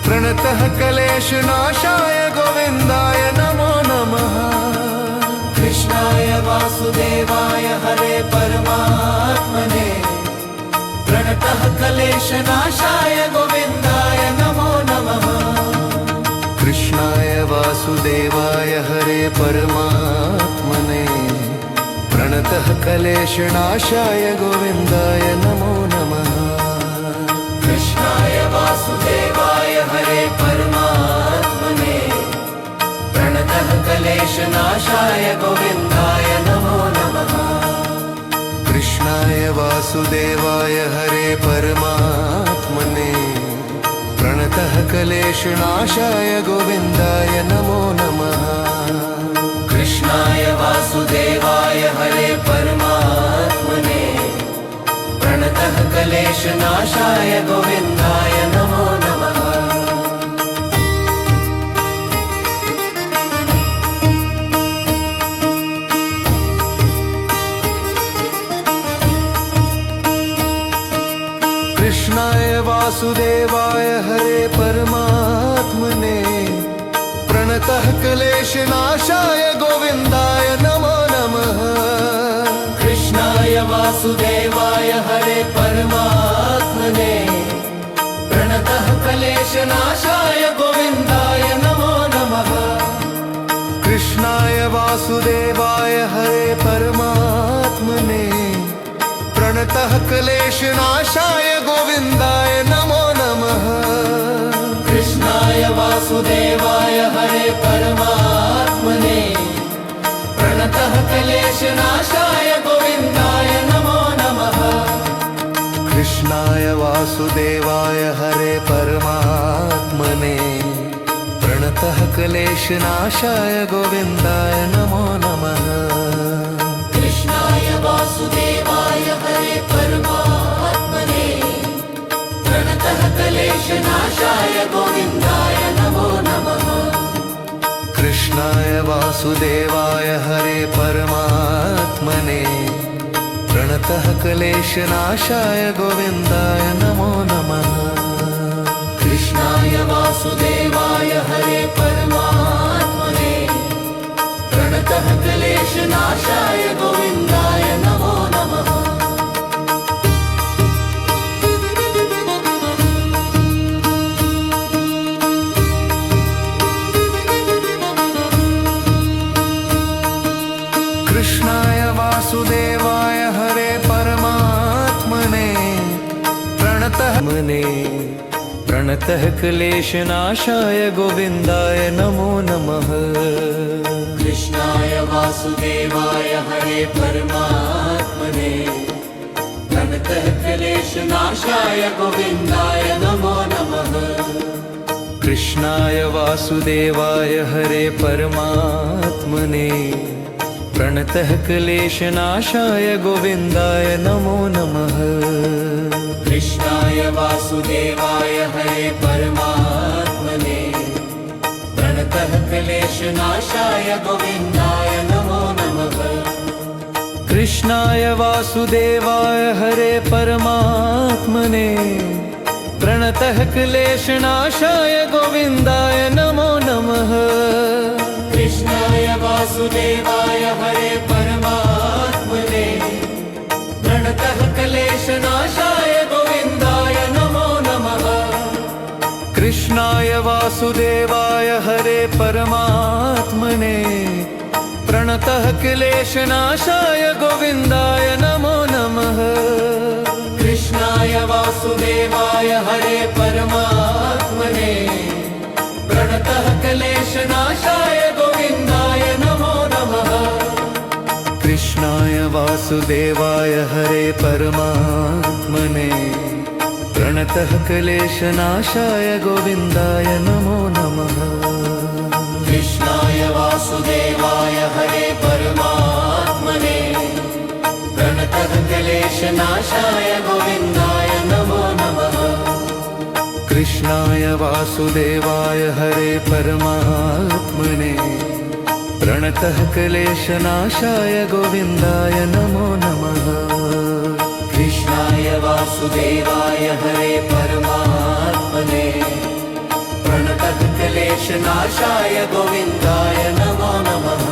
प्रणतः क्लेशनाशाय गोविन्दाय नमो नमः कृष्णाय वासुदेवाय हरे परमात्मने प्रणतः क्लेशनाशाय गोविन्दाय नमो नमः कृष्णाय वासुदेवाय हरे परमात्मने प्रणतः क्लेशनाशाय गोविन्दाय नमो नमः कृष्णाय वासुदेवाय हरे परमात्मने प्रणतः क्लेशनाशाय गोविन्दाय नमो नमः कृष्णाय वासुदेवाय हरे परमात्मने प्रणतः क्लेशनाशाय गोविन्दाय नमो नमः कृष्णाय वासुदेवाय हरे परमात्मने प्रणतः क्लेशनाशाय गोविन्दाय नमो नमः कृष्णाय वासुदेवाय हरे परमात्मने प्रणतः क्लेशनाशाय गोविन्दाय नमो नमः कृष्णाय वासुदेवाय हरे परमात्मने प्रणतः क्लेशनाशाय गोविन्दाय नमो नमः कृष्णाय वासुदेवाय हरे परमात्मने प्रणतः क्लेशनाशाय गोविन्दाय नमो नमः कृष्णाय वासुदेवाय हरे परमात्मने प्रणतः क्लेशनाशाय गोविन्दाय नमो नमः कृष्णाय वासुदेवाय हरे परमात्मने प्रणतः क्लेशनाशाय गोविन्दाय नमो नमः कृष्णाय वासुदेवाय हरे परमात्मने प्रणतः क्लेशनाशाय गोविन्दाय नमो नमः कृष्णाय वासुदेवाय हरे परमात्मने प्रणतः क्लेशनाशाय गोविन्दाय नमो नमः कृष्णाय वासुदेवाय हरे परमात्मने प्रणतः क्लेशनाशाय गोविन्दाय नमो नमः कृष्णाय वासुदेवाय हरे परमात्मने प्रणतः क्लेशनाशाय गोविन्दाय नमो नमः कृष्णाय वासुदेवाय हरे परमात्मने प्रणतः प्रणतः क्लेशनाशाय गोविन्दाय नमो नमः कृष्णाय वासुदेवाय हरे परमात्मने प्रणतः क्लेशनाशाय गोविन्दाय नमो नमः कृष्णाय वासुदेवाय हरे परमात्मने प्रणतः क्लेशनाशाय गोविन्दाय नमो नमः कृष्णाय वासुदेवाय हरे परमात्मने प्रणतः क्लेशनाशाय गोविन्दाय नमो नमः कृष्णाय वासुदेवाय हरे परमात्मने प्रणतः क्लेशनाशाय गोविन्दाय नमो नमः कृष्णाय वासुदेवाय हरे परमात्मने प्रणतः क्लेशनाशाय गोविन्दाय नमो नमः कृष्णाय वासुदेवाय हरे परमात्मने प्रणतः क्लेशनाशाय गोविन्दाय नमो नमः कृष्णाय वासुदेवाय हरे परमात्मने प्रणतः क्लेशनाशाय गोविन्दाय नमो नमः कृष्णाय वासुदेवाय हरे परमात्मने प्रणतः क्लेशनाशाय गोविन्दाय नमो नमः कृष्णाय वासुदेवाय हरे परमात्मने प्रणतः क्लेशनाशाय गोविन्दाय नमो नमः कृष्णाय वासुदेवाय हरे परमात्मने प्रणतः क्लेशनाशाय गोविन्दाय नमो नमः कृष्णाय वासुदेवाय हरे परमात्मने प्रणतः क्लेशनाशाय गोविन्दाय नमो नमः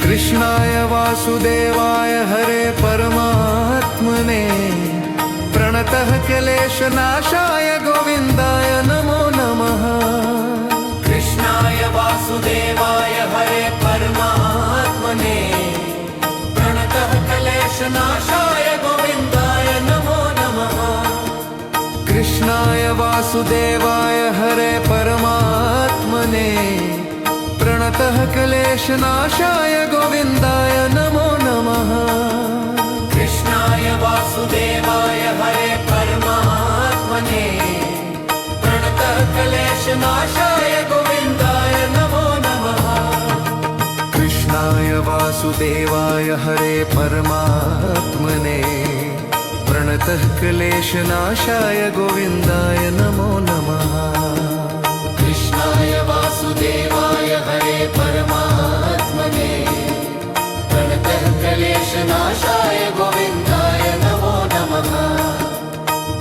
कृष्णाय वासुदेवाय हरे परमात्मने प्रणतः क्लेशनाशाय गोविन्दाय नमो नमः कृष्णाय वासुदेवाय हरे परमात्मने प्रणतः क्लेशनाशाय गोविन्दाय नमो नमः कृष्णाय वासुदेवाय हरे परमात्मने प्रणतः क्लेशनाशाय गोविन्दाय नमो नमः कृष्णाय वासुदेवाय हरे परमात्मने प्रणतः क्लेशनाशाय गोविन्दाय नमो नमः कृष्णाय वासुदेवाय हरे परमात्मने प्रणतः क्लेशनाशाय गोविन्दाय नमो नमः कृष्णाय वासुदेवाय हरे परमात्मने प्रणतः क्लेशनाशाय गोविन्दाय नमो नमः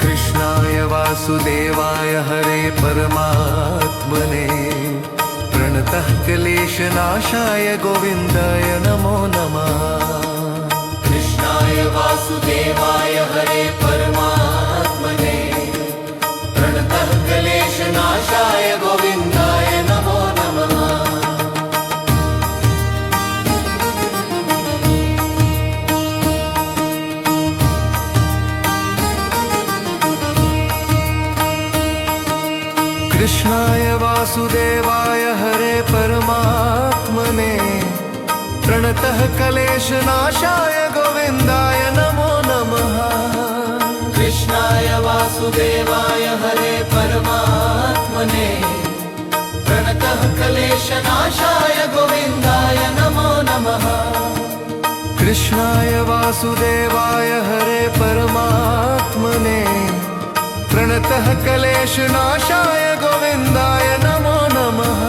कृष्णाय वासुदेवाय हरे परमात्मने प्रणतः क्लेशनाशाय गोविन्दाय नमो नमः कृष्णाय वासुदेवाय हरे परमात्मने प्रणतः क्लेशनाशाय गोविन्दाय नमो नमः कृष्णाय वासुदेवाय हरे परमात्मने प्रणतः क्लेशनाशाय गोविन्दाय नमो नमः कृष्णाय वासुदेवाय हरे परमात्मने प्रणतः क्लेशनाशाय गोविन्दाय नमो नमः कृष्णाय वासुदेवाय हरे परमात्मने प्रणतः क्लेशनाशाय गोविन्दाय नमो नमः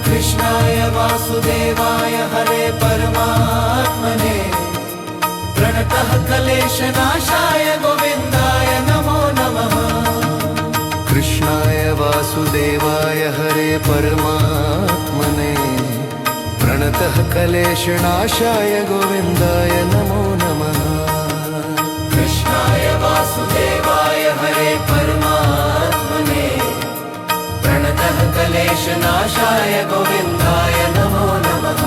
कृष्णाय वासुदेवाय हरे परमात्मने प्रणतः क्लेशनाशाय गोविन्दाय नमो नमः कृष्णाय वासुदेवाय हरे परमात्मने प्रणतः क्लेशनाशाय गोविन्दाय नमो नमः कृष्णाय वासुदेवाय हरे परमात्मने प्रणतः क्लेशनाशाय गोविन्दाय नमो नमः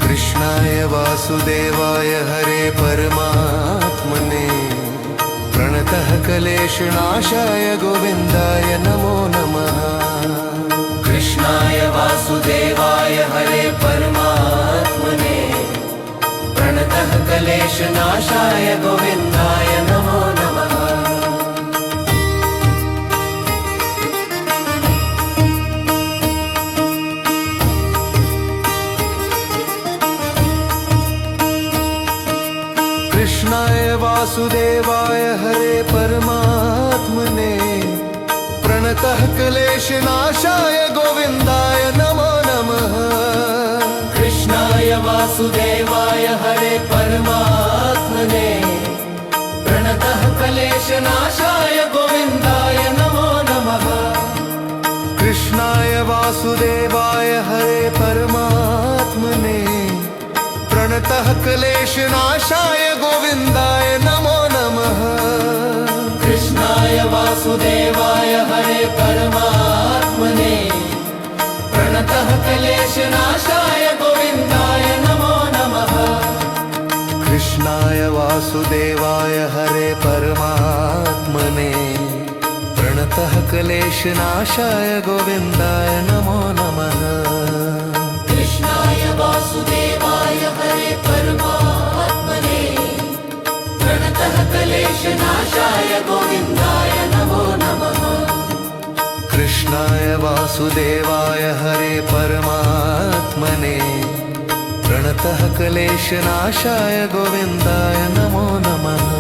कृष्णाय वासुदेवाय हरे परमात्मने प्रणतः क्लेशनाशाय गोविन्दाय नमो नमः कृष्णाय वासुदेवाय हरे परमात्मने प्रणतः क्लेशनाशाय गोविन्दाय नमो नमः वासुदेवाय हरे परमात्मने प्रणतः क्लेशनाशाय गोविन्दाय नमो नमः कृष्णाय वासुदेवाय हरे परमात्मने प्रणतः क्लेशनाशाय गोविन्दाय नमो नमः कृष्णाय वासुदेवाय हरे परमात्मने प्रणतः क्लेशनाशाय गोविन्दाय नमो नमः कृष्णाय वासुदेवाय हरे परमात्मने प्रणतः क्लेशनाशाय गोविन्दाय नमो नमः कृष्णाय वासुदेवाय हरे परमात्मने प्रणतः क्लेशनाशाय गोविन्दाय नमो नमः कृष्णाय वासुदेवाय हरे परमात्मने प्रणतः क्लेशनाशाय गोविन्दाय नमो नमः कृष्णाय वासुदेवाय हरे परमात्मने प्रणतः क्लेशनाशाय गोविन्दाय नमो नमः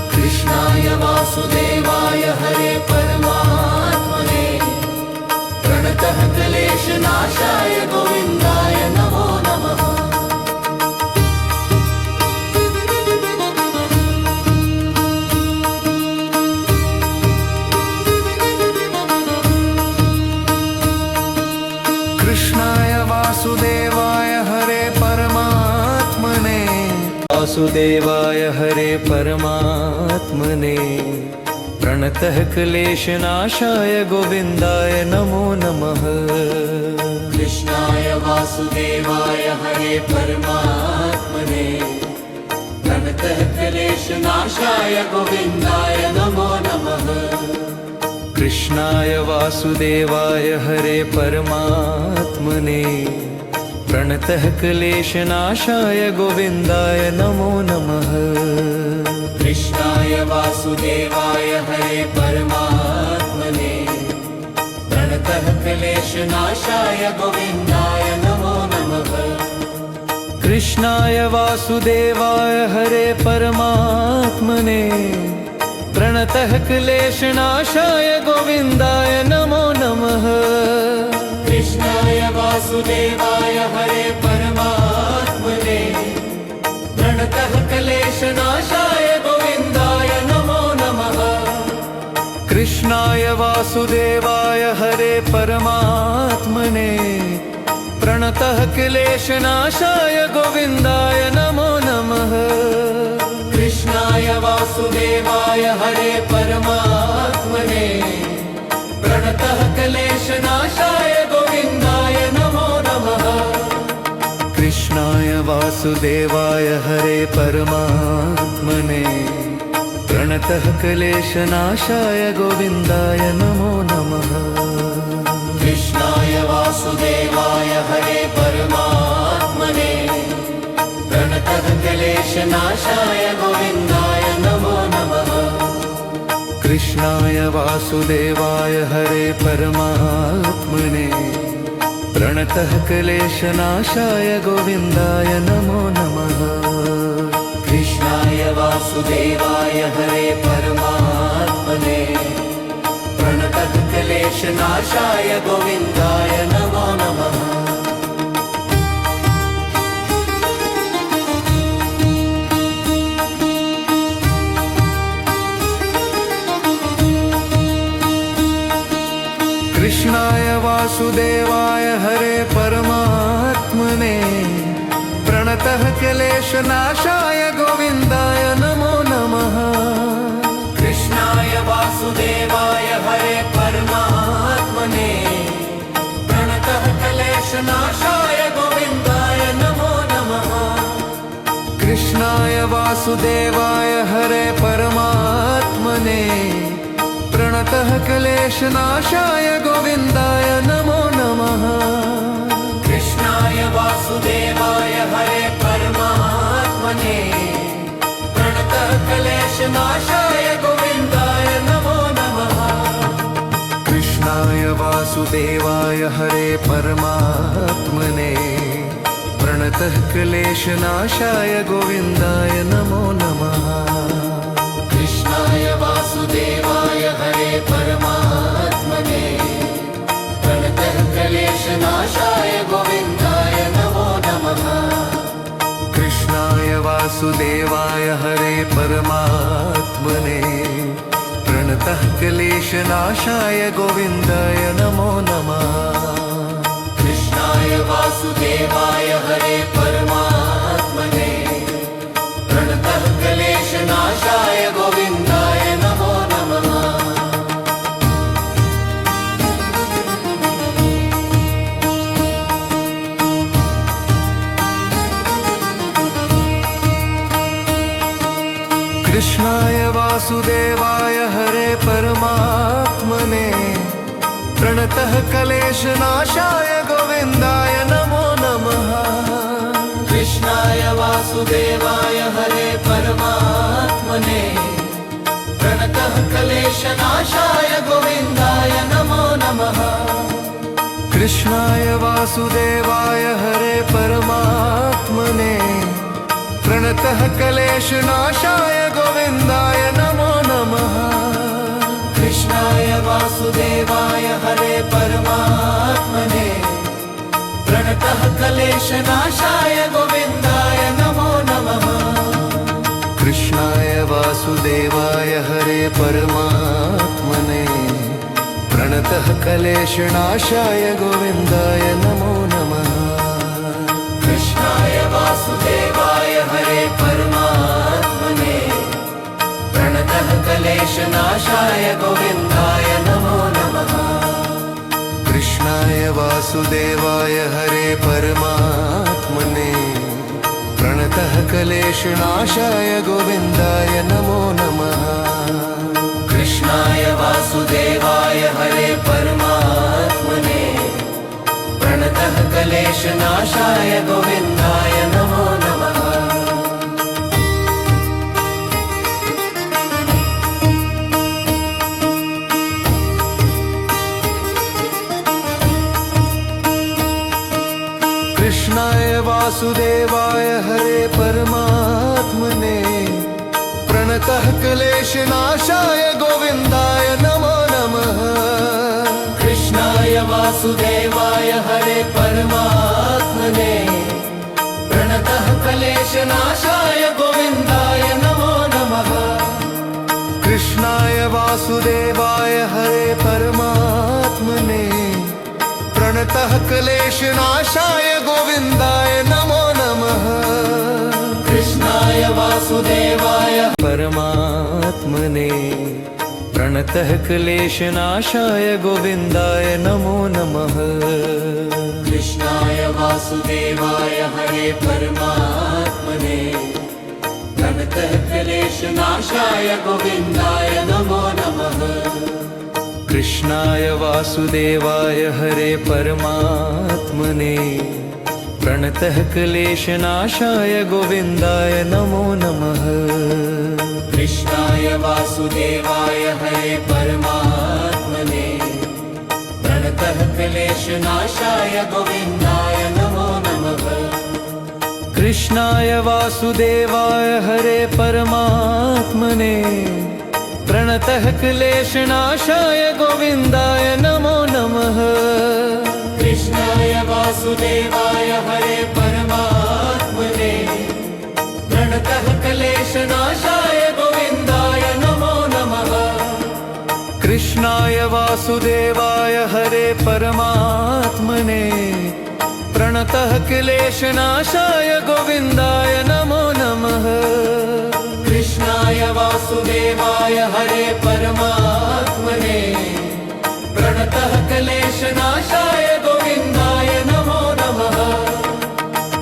कृष्णाय वासुदेवाय हरे परमात्मने प्रणतः क्लेशनाशाय गोविन्दाय नमो नमः कृष्णाय वासुदेवाय हरे परमात्मने वासुदेवाय हरे परमात्मने प्रणतः क्लेशनाशाय गोविन्दाय नमो नमः कृष्णाय वासुदेवाय हरे परमात्मने प्रणतः क्लेशनाशाय गोविन्दाय नमो नमः कृष्णाय वासुदेवाय हरे परमात्मने प्रणतः क्लेशनाशाय गोविन्दाय नमो नमः कृष्णाय वासुदेवाय हरे परमात्मने प्रणतः क्लेशनाशाय गोविन्दाय नमो नमः कृष्णाय वासुदेवाय हरे परमात्मने प्रणतः क्लेशनाशाय गोविन्दाय नमो नमः कृष्णाय वासुदेवाय हरे परमात्मने प्रणतः क्लेशनाशाय गोविन्दाय नमो नमः कृष्णाय वासुदेवाय हरे परमात्मने प्रणतः क्लेशनाशाय गोविन्दाय नमो नमः कृष्णाय वासुदेवाय हरे परमात्मने प्रणतः क्लेशनाशाय गोविन्दाय नमो नमः कृष्णाय वासुदेवाय हरे परमात्मने प्रणतः क्लेशनाशाय गोविन्दाय नमो नमः कृष्णाय वासुदेवाय हरे परमात्मने प्रणतः क्लेशनाशाय गोविन्दाय नमो नमः कृष्णाय वासुदेवाय हरे परमात्मने प्रणतः क्लेशनाशाय गोविन्दाय नमो नमः कृष्णाय वासुदेवाय हरे परमात्मने प्रणतः क्लेशनाशाय गोविन्दाय नमो नमः कृष्णाय वासुदेवाय हरे परमात्मने प्रणतः क्लेशनाशाय गोविन्दाय नमो नमः कृष्णाय वासुदेवाय हरे परमात्मने प्रणतः क्लेशनाशाय गोविन्दाय नमो नमः कृष्णाय वासुदेवाय हरे परमात्मने प्रणतः क्लेशनाशाय गोविन्दाय नमो नमः कृष्णाय वासुदेवाय हरे परमात्मने प्रणतः क्लेशनाशाय गोविन्दाय नमो नमः कृष्णाय वासुदेवाय हरे परमात्मने प्रणतः क्लेशनाशाय गोविन्दाय नमो नमः कृष्णाय वासुदेवाय हरे परमात्मने प्रणतः क्लेशनाशाय गोविन्दाय नमो नमः कृष्णाय वासुदेवाय हरे परमात्मने प्रणतः क्लेशनाशाय गोविन्दाय नमो नमः कृष्णाय वासुदेवाय हरे परमात्मने प्रणतः क्लेशनाशाय गोविन्दाय नमो नमः कृष्णाय वासुदेवाय हरे परमात्मने प्रणतः क्लेशनाशाय गोविन्दाय नमो नमः कृष्णाय वासुदेवाय हरे परमात्मने प्रणतः क्लेशनाशाय गोविन्दाय नमो नमः कृष्णाय वासुदेवाय हरे परमात्मने प्रणतः क्लेशनाशाय गोविन्दाय नमो नमः कृष्णाय वासुदेवाय हरे परमात्मने प्रणतः क्लेशनाशाय गोविन्दाय नमो नमः कृष्णाय वासुदेवाय हरे परमात्मने प्रणतः क्लेशनाशाय गोविन्दाय नमो नमः कृष्णाय वासुदेवाय हरे परमात्मने प्रणतः क्लेशनाशाय गोविन्दाय नमो नमः कृष्णाय वासुदेवाय हरे परमात्मने प्रणतः क्लेशनाशाय गोविन्दाय नमो नमः कृष्णाय वासुदेवाय हरे परमात्मने प्रणतः क्लेशनाशाय गोविन्दाय नमो नमः कृष्णाय वासुदेवाय हरे परमात्मने प्रणतः क्लेशनाशाय गोविन्दाय नमो नमः कृष्णाय वासुदेवाय हरे परमात्मने प्रणतः क्लेशनाशाय गोविन्दाय नमो नमः कृष्णाय वासुदेवाय हरे परमात्मने प्रणतः क्लेशनाशाय गोविन्दाय नमो नमः कृष्णाय वासुदेवाय परमात्मने प्रणतः क्लेशनाशाय गोविन्दाय नमो नमः कृष्णाय वासुदेवाय हरे परमात्मने प्रणतः क्लेशनाशाय गोविन्दाय नमो नमः कृष्णाय वासुदेवाय हरे परमात्मने प्रणतः क्लेशनाशाय गोविन्दाय नमो नमः कृष्णाय वासुदेवाय हरे परमात्मने प्रणतः क्लेशनाशाय गोविन्दाय नमो नमः कृष्णाय वासुदेवाय हरे परमात्मने प्रणतः क्लेशनाशाय गोविन्दाय नमो नमः कृष्णाय वासुदेवाय हरे परमात्मने प्रणतः क्लेशनाशाय गोविन्दाय नमो नमः कृष्णाय वासुदेवाय हरे परमात्मने प्रणतः क्लेशनाशाय गोविन्दाय नमो नमः कृष्णाय वासुदेवाय हरे परमात्मने प्रणतः क्लेशनाशाय गोविन्दाय नमो नमः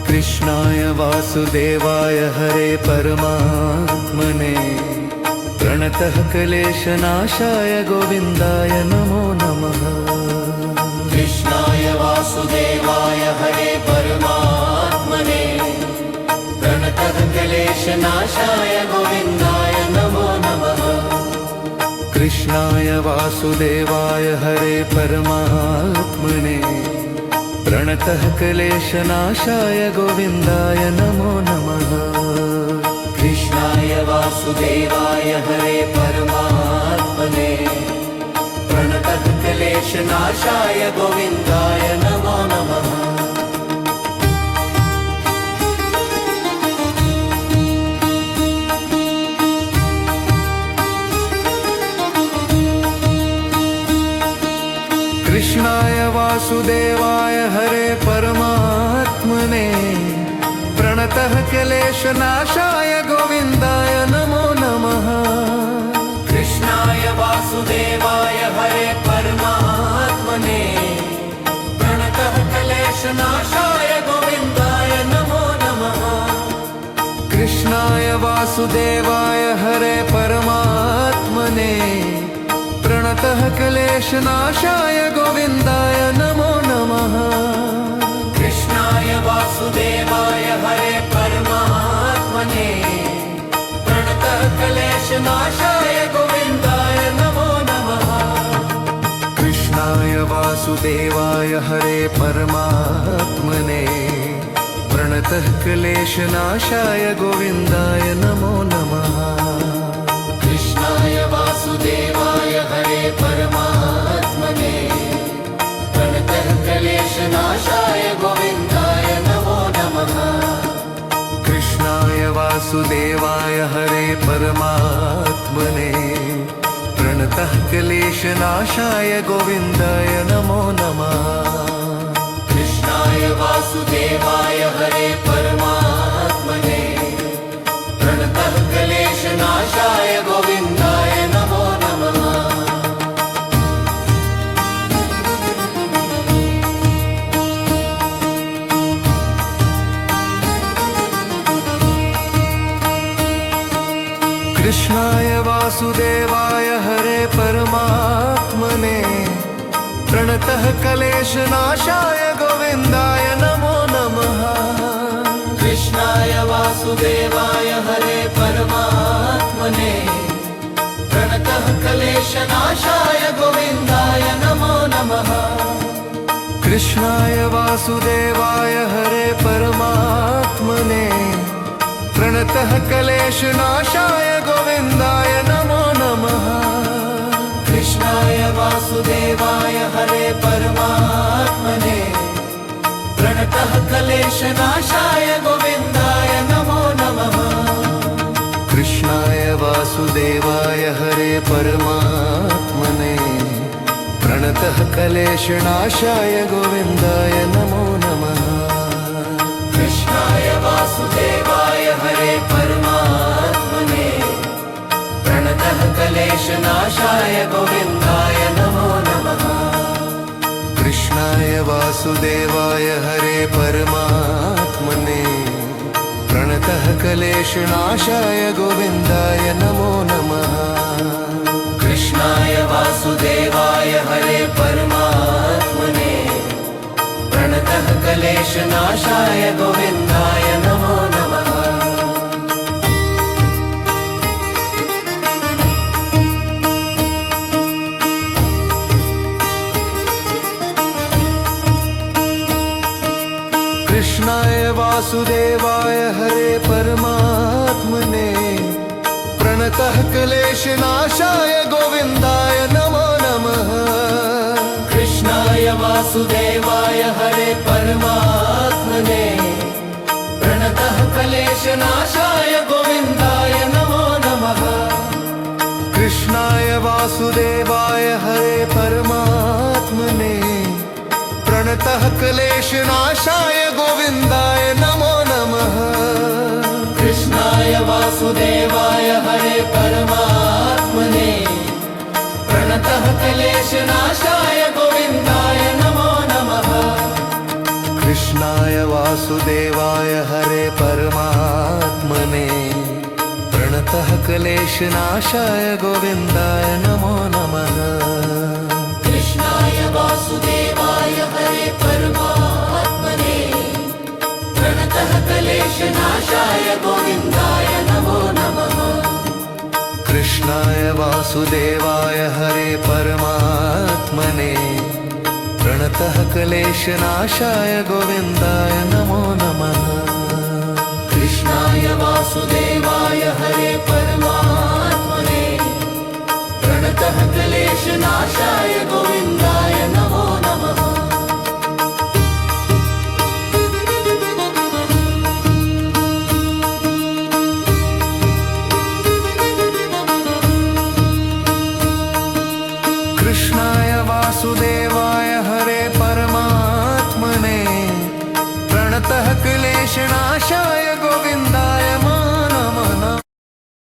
कृष्णाय वासुदेवाय हरे परमात्मने प्रणतः क्लेशनाशाय गोविन्दाय नमो नमः कृष्णाय वासुदेवाय हरे परमात्मने प्रणतः क्लेशनाशाय गोविन्दाय नमो नमः कृष्णाय वासुदेवाय हरे परमात्मने प्रणतः क्लेशनाशाय गोविन्दाय नमो नमः। कृष्णाय वासुदेवाय हरे परमात्मने प्रणतः क्लेशनाशाय गोविन्दाय नमो नमः। कृष्णाय वासुदेवाय हरे परमात्मने प्रणतः क्लेशनाशाय गोविन्दाय नमो नमः। कृष्णाय वासुदेवाय हरे परमात्मने प्रणतः क्लेशनाशाय गोविन्दाय नमो नमः। कृष्णाय वासुदेवाय हरे परमात्मने प्रणतः क्लेशनाशाय गोविन्दाय नमो नमः। कृष्णाय वासुदेवाय हरे परमात्मने प्रणतः क्लेशनाशाय गोविन्दाय नमो नमः। कृष्णाय वासुदेवाय हरे परमात्मने प्रणतः क्लेशनाशाय गोविन्दाय नमो नमः। कृष्णाय वासुदेवाय हरे परमात्मने प्रणतः क्लेशनाशाय गोविन्दाय नमो नमः। कृष्णाय वासुदेवाय हरे परमात्मने प्रणतः क्लेशनाशाय गोविन्दाय नमो नमः। कृष्णाय वासुदेवाय हरे परमात्मने प्रणतः क्लेशनाशाय गोविन्दाय नमो नमः। कृष्णाय वासुदेवाय हरे परमात्मने प्रणतः क्लेशनाशाय गोविन्दाय नमो नमः। कृष्णाय वासुदेवाय हरे परमात्मने प्रणतः क्लेशनाशाय गोविन्दाय नमो नमः। कृष्णाय वासुदेवाय हरे परमात्मने प्रणतः क्लेशनाशाय गोविन्दाय नमो नमः। कृष्णाय वासुदेवाय हरे परमात्मने प्रणतः क्लेशनाशाय गोविन्दाय नमो नमः। कृष्णाय वासुदेवाय हरे परमात्मने प्रणतः क्लेशनाशाय गोविन्दाय नमो नमः। कृष्णाय वासुदेवाय हरे परमात्मने प्रणतः क्लेशनाशाय गोविन्दाय नमो नमः। कृष्णाय वासुदेवाय हरे परमात्मने प्रणतः क्लेशनाशाय गोविन्दाय नमो नमः। कृष्णाय वासुदेवाय हरे परमात्मने प्रणतः क्लेशनाशाय गोविन्दाय नमो नमः। कृष्णाय वासुदेवाय हरे परमात्मने प्रणतः क्लेशनाशाय गोविन्दाय नमो नमः। कृष्णाय वासुदेवाय हरे परमात्मने प्रणतः क्लेशनाशाय गोविन्दाय नमो नमः। कृष्णाय वासुदेवाय हरे परमात्मने प्रणतः क्लेशनाशाय गोविन्दाय नमो नमः। कृष्णाय वासुदेवाय हरे परमात्मने प्रणतः क्लेशनाशाय गोविन्दाय नमो नमः। कृष्णाय वासुदेवाय हरे परमात्मने प्रणतः क्लेशनाशाय गोविन्दाय नमो नमः। कृष्णाय वासुदेवाय हरे परमात्मने प्रणतः क्लेशनाशाय गोविन्दाय नमो नमः। कृष्णाय वासुदेवाय हरे परमात्मने प्रणतः क्लेशनाशाय गोविन्दाय नमो नमः कृष्णाय वासुदेवाय हरे परमात्मने प्रणतः क्लेशनाशाय गोविन्दाय नमो नमः कृष्णाय वासुदेवाय हरे परमात्मने प्रणतः क्लेशनाशाय